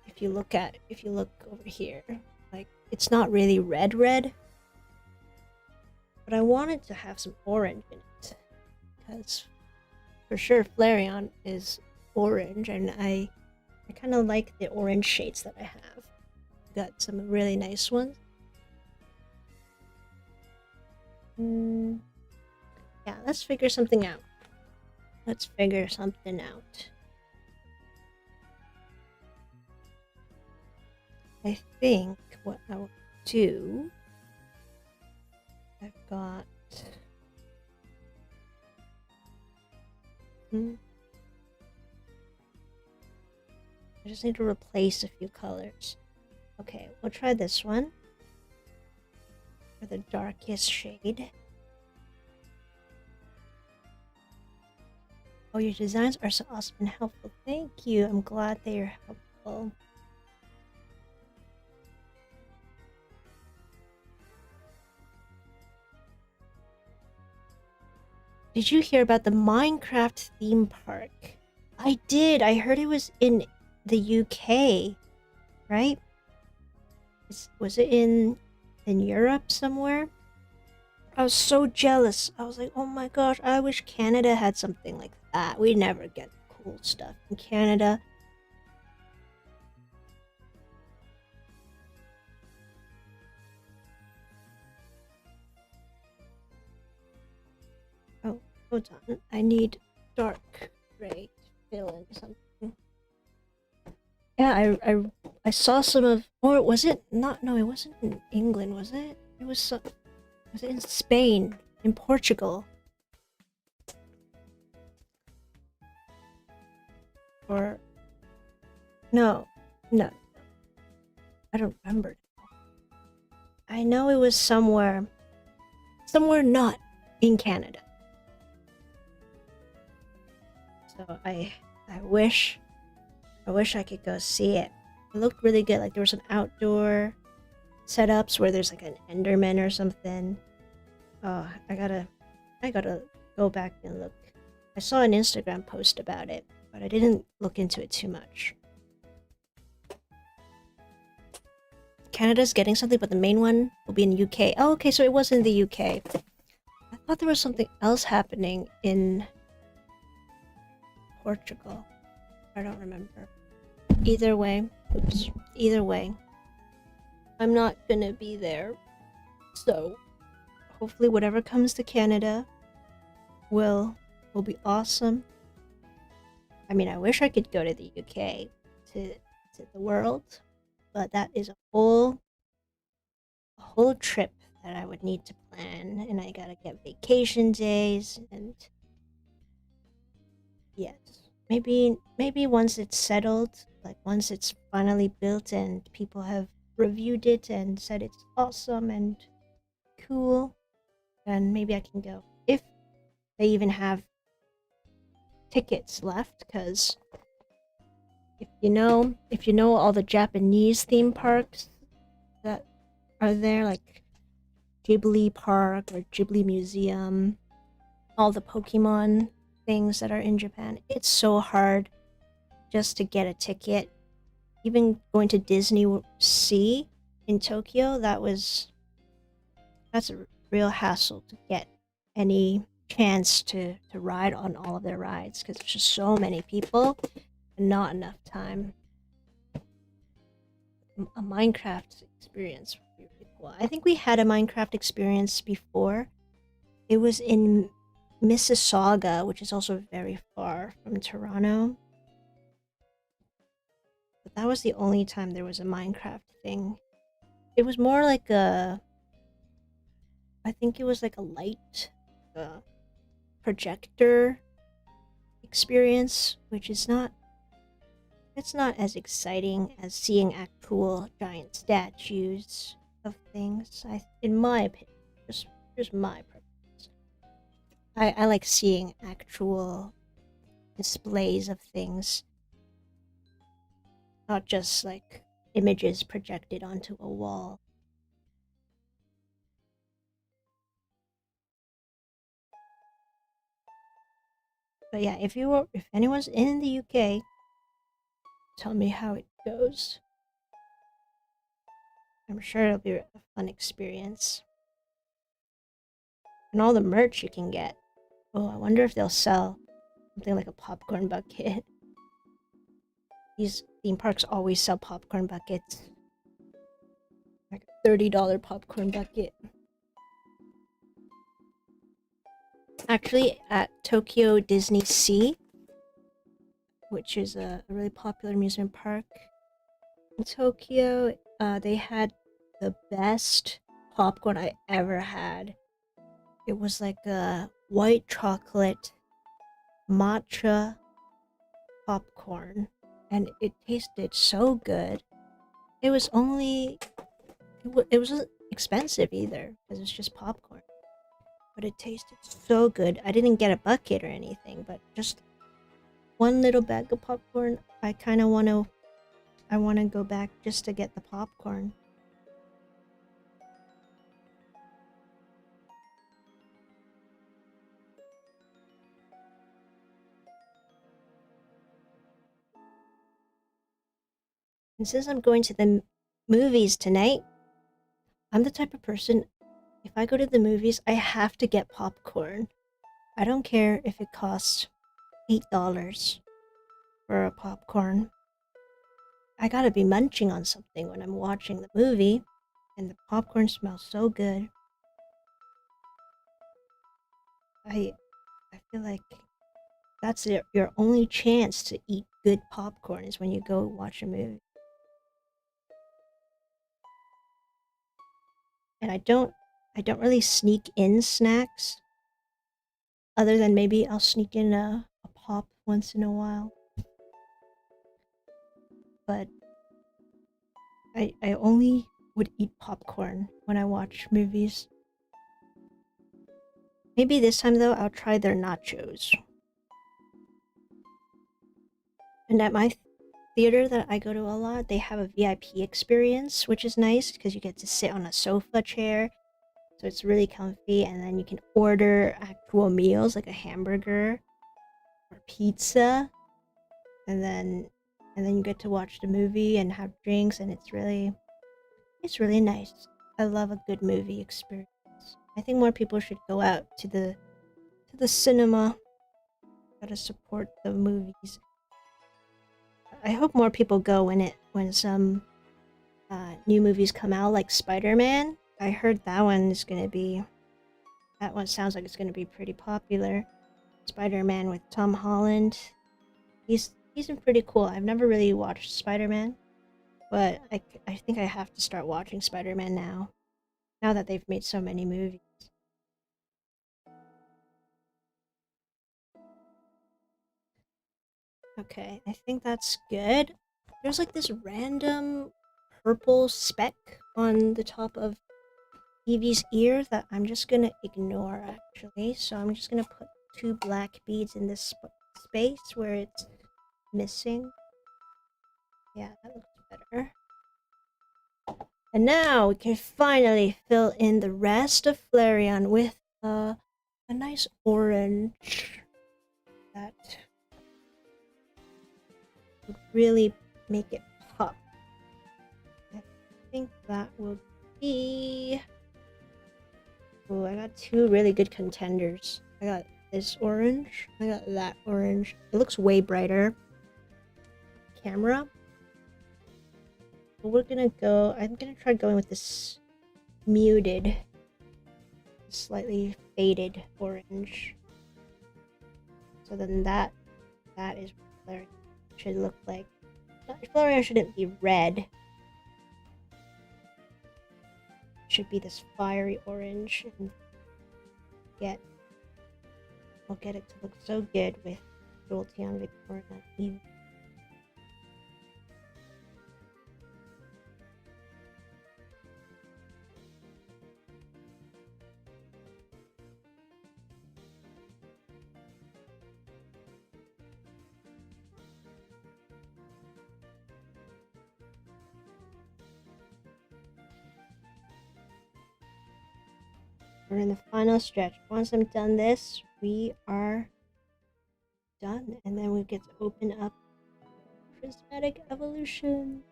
If you look over here, like it's not really red, but I wanted to have some orange in it, because for sure Flareon is orange, and I kind of like the orange shades that I have. Got some really nice ones. Yeah, let's figure something out. I think what I will do, I've got I just need to replace a few colors. Okay, we'll try this one for the darkest shade. Oh, your designs are so awesome and helpful. Thank you. I'm glad they are helpful. Did you hear about the Minecraft theme park? I did. I heard it was in the UK, right? Was it in Europe somewhere? I was so jealous. I was like, oh my gosh, I wish Canada had something like that. We never get cool stuff in Canada. Oh, hold on. I need dark gray to fill in something. Yeah, I saw some of, or was it not? No, it wasn't in England, was it? It was it in Spain, in Portugal? Or no, I don't remember. I know it was somewhere not in Canada. So I wish I could go see it. It looked really good. Like there were some outdoor setups where there's like an Enderman or something. Oh, I gotta go back and look. I saw an Instagram post about it, but I didn't look into it too much. Canada's getting something, but the main one will be in the UK. Oh, okay, so it was in the UK. I thought there was something else happening in Portugal. I don't remember. Either way, I'm not gonna be there. So, hopefully whatever comes to Canada will be awesome. I mean, I wish I could go to the UK to the world, but that is a whole trip that I would need to plan, and I gotta get vacation days, and yes. Maybe once it's settled, like once it's finally built and people have reviewed it and said it's awesome and cool, then maybe I can go. If they even have tickets left, because if you know all the Japanese theme parks that are there, like Ghibli Park or Ghibli Museum, all the Pokemon things that are in Japan, it's so hard just to get a ticket. Even going to Disney Sea in Tokyo, that's a real hassle to get any chance to ride on all of their rides because there's just so many people and not enough time. A Minecraft experience would be really cool. I think we had a Minecraft experience before. It was in Mississauga, which is also very far from Toronto. But that was the only time there was a Minecraft thing. It was more like I think it was like a light projector experience, which is not it's not as exciting as seeing actual giant statues of things. In my opinion, just my preference. I like seeing actual displays of things, not just like images projected onto a wall. But yeah, if anyone's in the UK, tell me how it goes. I'm sure it'll be a fun experience. And all the merch you can get. Oh, I wonder if they'll sell something like a popcorn bucket. These theme parks always sell popcorn buckets. Like a $30 popcorn bucket. Actually, at Tokyo Disney Sea, which is a really popular amusement park in Tokyo, they had the best popcorn I ever had. It was like a white chocolate matcha popcorn, and it tasted so good. It was only it wasn't expensive either because it's just popcorn, but it tasted so good. I didn't get a bucket or anything, but just one little bag of popcorn. I want to go back just to get the popcorn. And since I'm going to the movies tonight, I'm the type of person, if I go to the movies, I have to get popcorn. I don't care if it costs $8 for a popcorn. I gotta be munching on something when I'm watching the movie, and the popcorn smells so good. I I feel like that's your only chance to eat good popcorn is when you go watch a movie. And I don't really sneak in snacks other than maybe I'll sneak in a pop once in a while. But I only would eat popcorn when I watch movies. Maybe this time though I'll try their nachos. And at my theater that I go to a lot, they have a VIP experience, which is nice because you get to sit on a sofa chair. So it's really comfy, and then you can order actual meals like a hamburger or pizza, and then you get to watch the movie and have drinks, and it's really nice. I love a good movie experience. I think more people should go out to the cinema. Gotta support the movies. I hope more people go when some new movies come out, like Spider-Man. I heard that one sounds like it's gonna be pretty popular. Spider-Man with Tom Holland. He's been pretty cool. I've never really watched Spider-Man, but I think I have to start watching Spider-Man now. Now that they've made so many movies. Okay, I think that's good. There's like this random purple speck on the top of Eevee's ear that I'm just gonna ignore actually. So I'm just gonna put 2 black beads in this space where it's missing. Yeah, that looks better. And now we can finally fill in the rest of Flareon with a nice orange that would really make it pop. I think that will be... Oh, I got 2 really good contenders. I got this orange, I got that orange. It looks way brighter. Camera. But we're gonna go... I'm gonna try going with this muted, slightly faded orange. So then that is what Flareon should look like. Flareon shouldn't be red. It should be this fiery orange. And we'll get it to look so good with Jolteon, Vaporeon, and Eevee. We're in the final stretch. Once I'm done this, we are done. And then we get to open up Prismatic Evolution.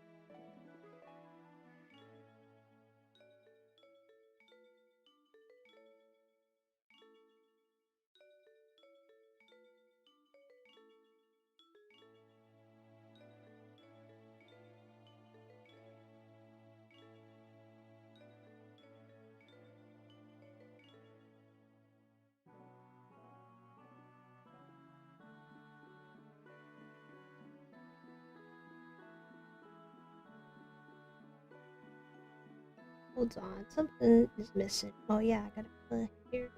Hold on, something is missing. Oh yeah, I gotta put it here.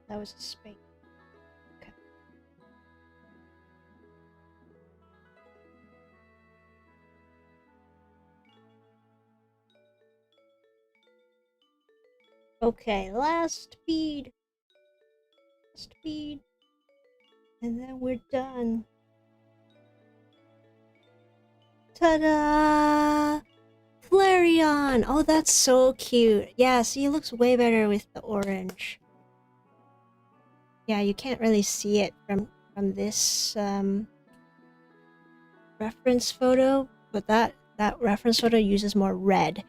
That was a space. Okay. Okay, last bead. Last bead. And then we're done. Ta-da! Flareon! Oh, that's so cute. Yeah, see, he looks way better with the orange. Yeah, you can't really see it from this reference photo, but that reference photo uses more red.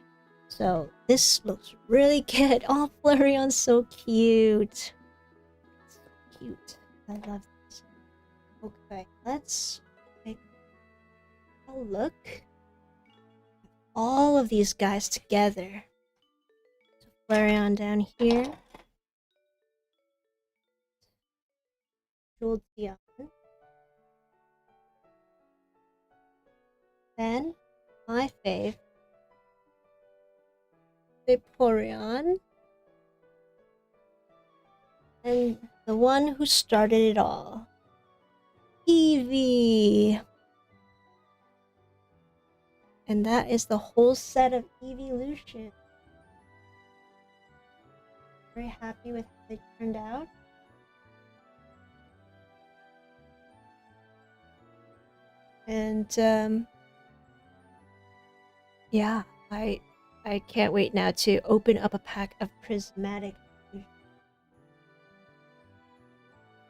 So this looks really good. Oh, Flareon's so cute. So cute. I love this. Okay, let's take a look at all of these guys together. So Flareon down here. Jolteon. Then, my fave, Vaporeon. And the one who started it all, Eevee. And that is the whole set of evolution. Very happy with how they turned out. And yeah, I can't wait now to open up a pack of prismatic.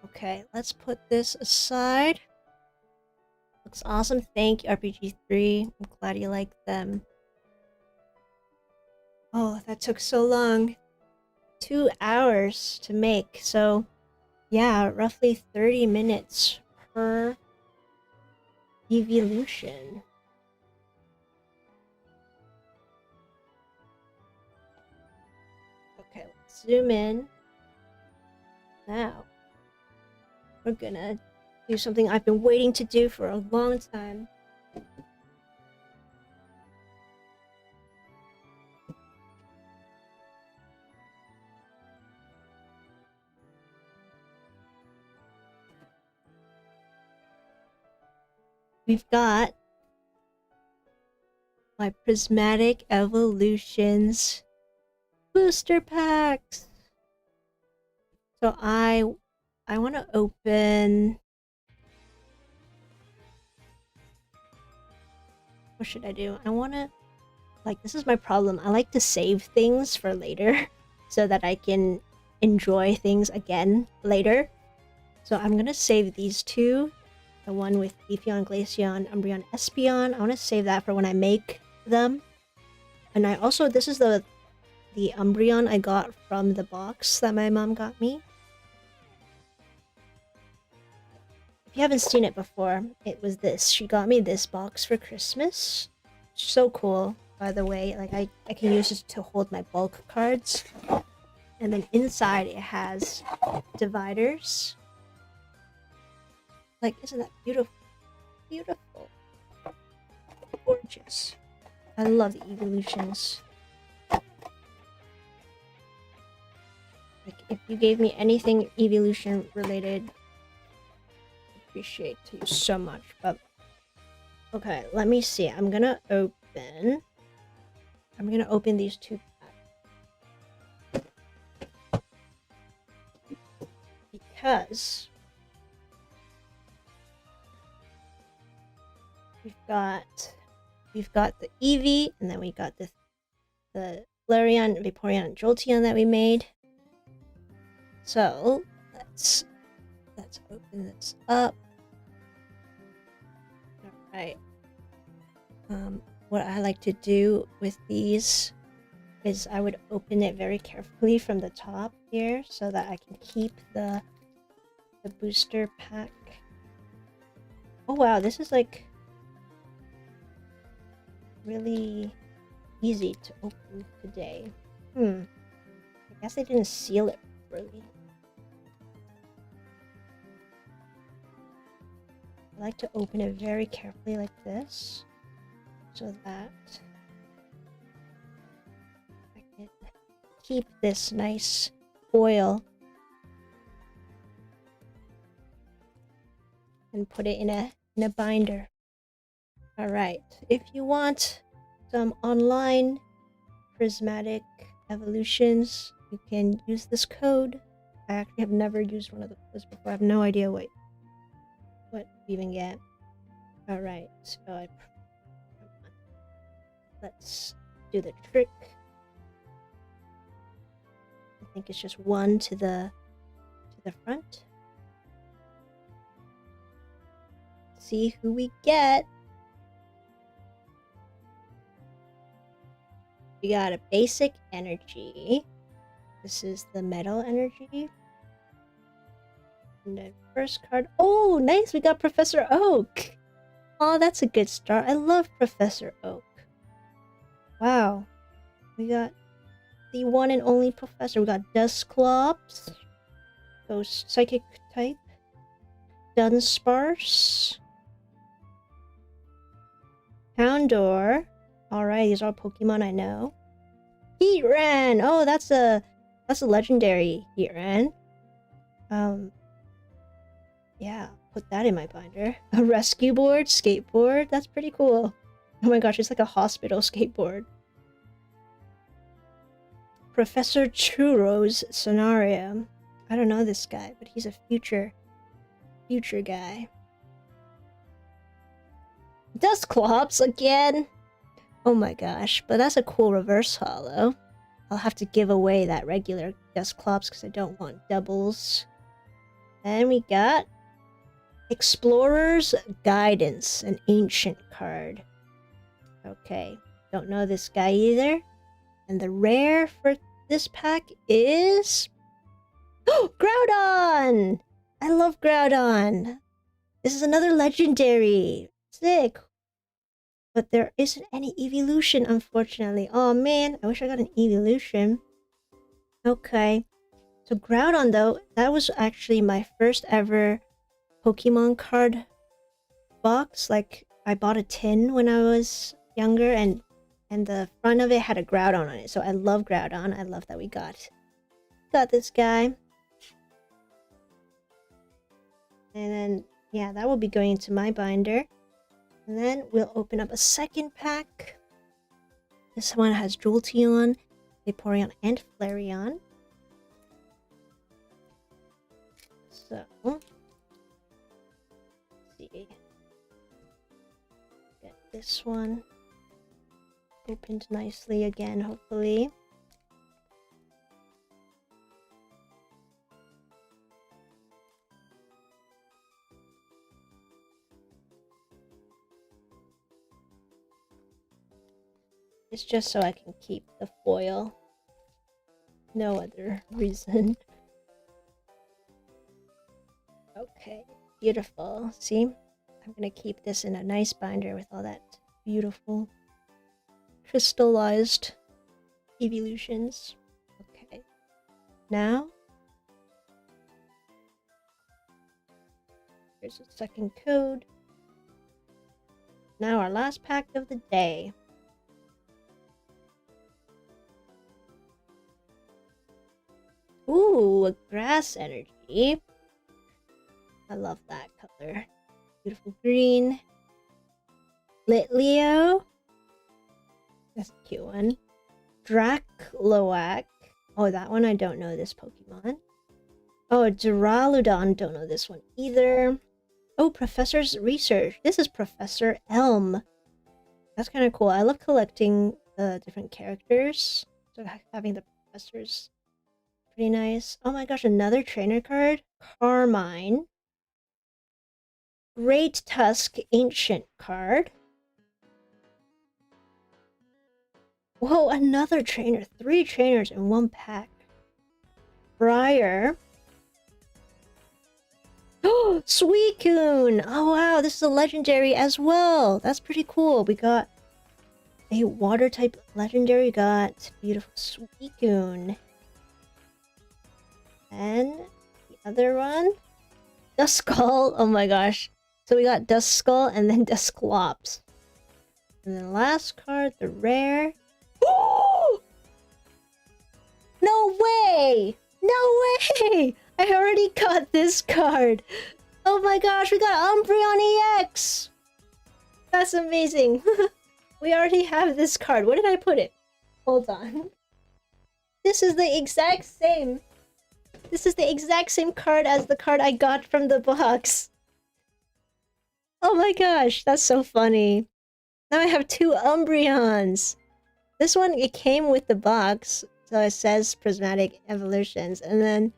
Okay, let's put this aside. Looks awesome. Thank you, RPG3. I'm glad you like them. Oh, that took so long. 2 hours to make. So, yeah, roughly 30 minutes per evolution. Okay, let's zoom in. Now, we're gonna do something I've been waiting to do for a long time. we've got my Prismatic Evolutions booster packs. So I want to open. What should I do? I want to, like, this is my problem. I like to save things for later so that I can enjoy things again later. So I'm gonna save these two. The one with Leafeon, Glaceon, Umbreon, Espeon. I want to save that for when I make them. And I also, this is the Umbreon I got from the box that my mom got me. If you haven't seen it before, it was this. She got me this box for Christmas. So cool, by the way. Like, I can use it to hold my bulk cards. And then inside it has dividers. Like, isn't that beautiful? Beautiful. Gorgeous. I love the evolutions. Like, if you gave me anything evolution related, appreciate you so much. But okay, let me see. I'm gonna open these two packs because we've got the Eevee, and then we got the Flareon, Vaporeon, and Jolteon that we made. So let's open this up. Alright. What I like to do with these is I would open it very carefully from the top here so that I can keep the booster pack. Oh wow, this is like really easy to open today. I guess I didn't seal it properly. I like to open it very carefully like this, so that I can keep this nice foil and put it in a binder. Alright, if you want some online prismatic evolutions, you can use this code. I actually have never used one of those before. I have no idea what you even get. Alright, so let's do the trick. I think it's just one to the front. See who we get. We got a basic energy. This is the metal energy. And the first card. Oh, nice! We got Professor Oak! Oh, that's a good start. I love Professor Oak. Wow. We got the one and only Professor. We got Dusclops. Ghost Psychic type. Dunsparce. Houndour. Alright, these are all Pokemon I know. Heatran! Oh, that's a legendary Heatran. Yeah, put that in my binder. A rescue board, skateboard. That's pretty cool. Oh my gosh, it's like a hospital skateboard. Professor Churro's Scenario. I don't know this guy, but he's a future guy. Dusclops again. Oh my gosh, but that's a cool reverse holo. I'll have to give away that regular Dusclops because I don't want doubles. And we got Explorer's Guidance, an ancient card. Okay, don't know this guy either. And the rare for this pack is... Oh, Groudon! I love Groudon! This is another legendary. Sick. But there isn't any evolution, unfortunately. Oh man, I wish I got an evolution. Okay. So Groudon, though, that was actually my first ever Pokemon card box. Like, I bought a tin when I was younger, and the front of it had a Groudon on it. So I love Groudon. I love that we got this guy. And then, yeah, that will be going into my binder. And then we'll open up a second pack. This one has Jolteon, Vaporeon, and Flareon. So, let's see. Get this one opened nicely again, hopefully. It's just so I can keep the foil. No other reason. Okay, beautiful. See? I'm gonna keep this in a nice binder with all that beautiful crystallized evolutions. Okay. Now, here's a second code. Now our last pack of the day. Ooh, a grass energy. I love that color. Beautiful green. Litleo. That's a cute one. Dracloak. Oh, that one I don't know this Pokemon. Oh, Duraludon. Don't know this one either. Oh, Professor's Research. This is Professor Elm. That's kind of cool. I love collecting the different characters. So having the professors. Pretty nice. Oh my gosh, another trainer card. Carmine. Great Tusk Ancient card. Whoa, another trainer. 3 trainers in one pack. Briar. Oh, Suicune! Oh wow, this is a legendary as well. That's pretty cool. We got a water type legendary. Got beautiful Suicune. And the other one, Duskull. Oh my gosh. So we got Duskull and then Dusclops. And then the last card, the rare. Oh! No way! No way! I already got this card. Oh my gosh, we got Umbreon EX! That's amazing. We already have this card. Where did I put it? Hold on. This is the exact same. This is the exact same card as the card I got from the box. Oh my gosh, that's so funny. Now I have 2 Umbreons. This one, it came with the box, so it says Prismatic Evolutions, and then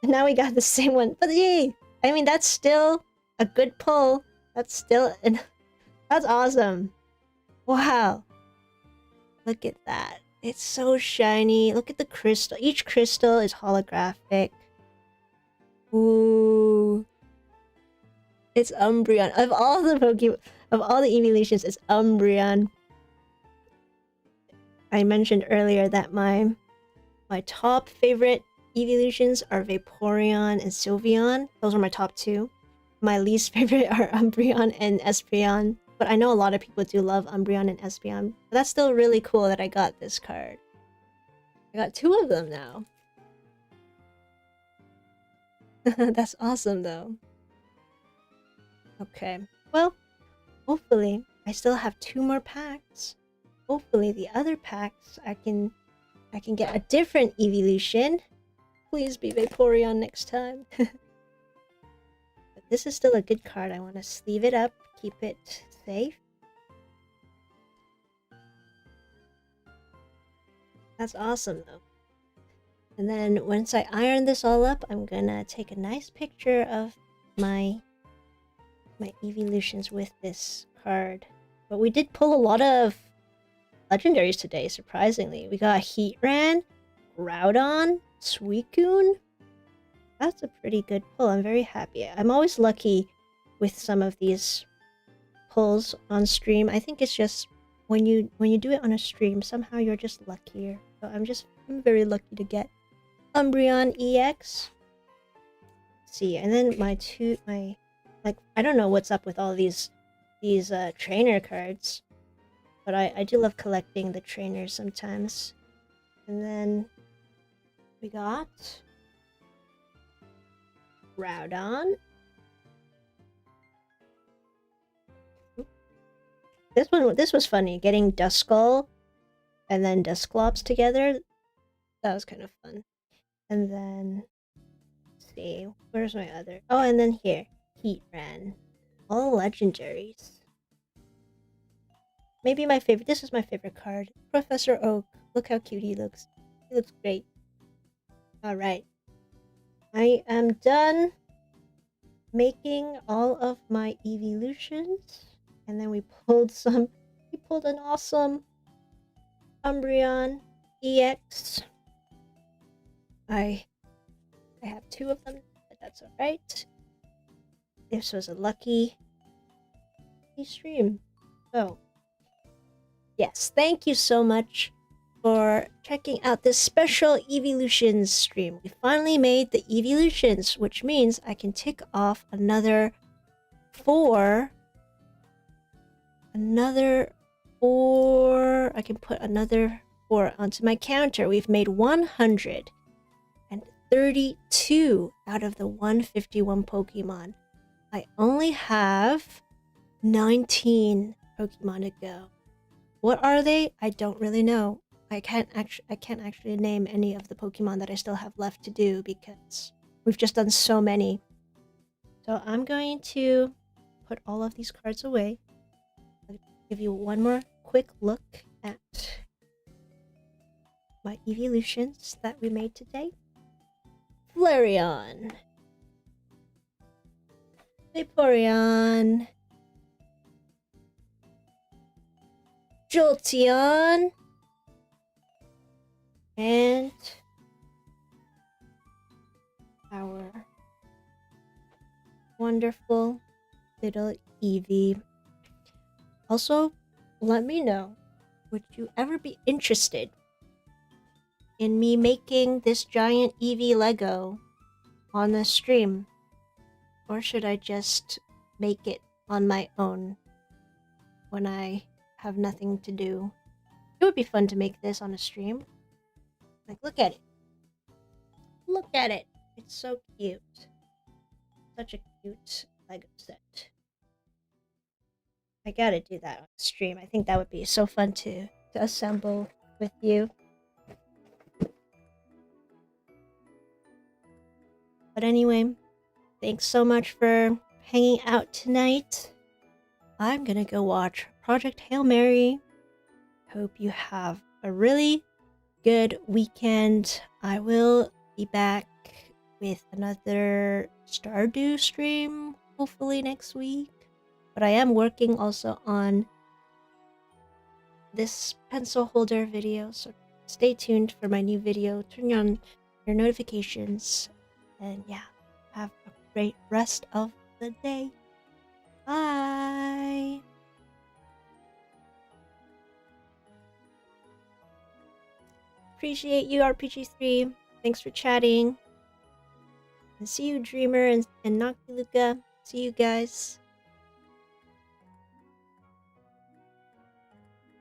now we got the same one. But yay! I mean, that's still a good pull. That's still... That's awesome. Wow. Look at that. It's so shiny. Look at the crystal. Each crystal is holographic. Ooh. It's Umbreon. Of all the Pokemon, of all the evolutions, it's Umbreon. I mentioned earlier that my top favorite evolutions are Vaporeon and Sylveon. Those are my top 2. My least favorite are Umbreon and Espeon. But I know a lot of people do love Umbreon and Espeon. But that's still really cool that I got this card. I got 2 of them now. That's awesome though. Okay. Well, hopefully I still have 2 more packs. Hopefully the other packs I can get a different evolution. Please be Vaporeon next time. But this is still a good card. I want to sleeve it up, keep it safe. That's awesome though. And then once I iron this all up, I'm gonna take a nice picture of my evolutions with this card. But we did pull a lot of legendaries today, surprisingly. We got Heatran, Groudon, Suicune. That's a pretty good pull. I'm very happy. I'm always lucky with some of these pulls on stream. I think it's just when you do it on a stream, somehow you're just luckier. So I'm very lucky to get Umbreon EX. Let's see, and then I don't know what's up with all these trainer cards, but I do love collecting the trainers sometimes. And then we got Groudon. This was funny. Getting Duskull and then Dusclops together. That was kind of fun. And then, let's see, where's my other? Oh, and then here, Heatran. All legendaries. Maybe my favorite. This is my favorite card. Professor Oak. Look how cute he looks. He looks great. Alright. I am done making all of my evolutions. And then we pulled an awesome Umbreon EX. I have 2 of them, but that's alright. This was a lucky stream. So, yes, thank you so much for checking out this special Evolutions stream. We finally made the Evolutions, which means I can tick off another 4. I can put another 4 onto my counter. We've made 132 out of the 151 Pokemon. I only have 19 Pokemon to go. What are they? I don't really know. I can't actually name any of the Pokemon that I still have left to do because we've just done so many. So I'm going to put all of these cards away. I'll give you one more quick look at my evolutions that we made today. Flareon, Vaporeon, Jolteon, and our wonderful little Eevee. Also, let me know, would you ever be interested in me making this giant Eevee Lego on the stream? Or should I just make it on my own when I have nothing to do? It would be fun to make this on a stream. Like, look at it. Look at it. It's so cute. Such a cute Lego set. I gotta do that on stream. I think that would be so fun to assemble with you. But anyway, thanks so much for hanging out tonight. I'm gonna go watch Project Hail Mary. Hope you have a really good weekend. I will be back with another Stardew stream, hopefully next week. But I am working also on this pencil holder video, so stay tuned for my new video. Turn on your notifications. And yeah, have a great rest of the day. Bye! Appreciate you, RPG3. Thanks for chatting. And see you, Dreamer and Nakiluka. See you guys.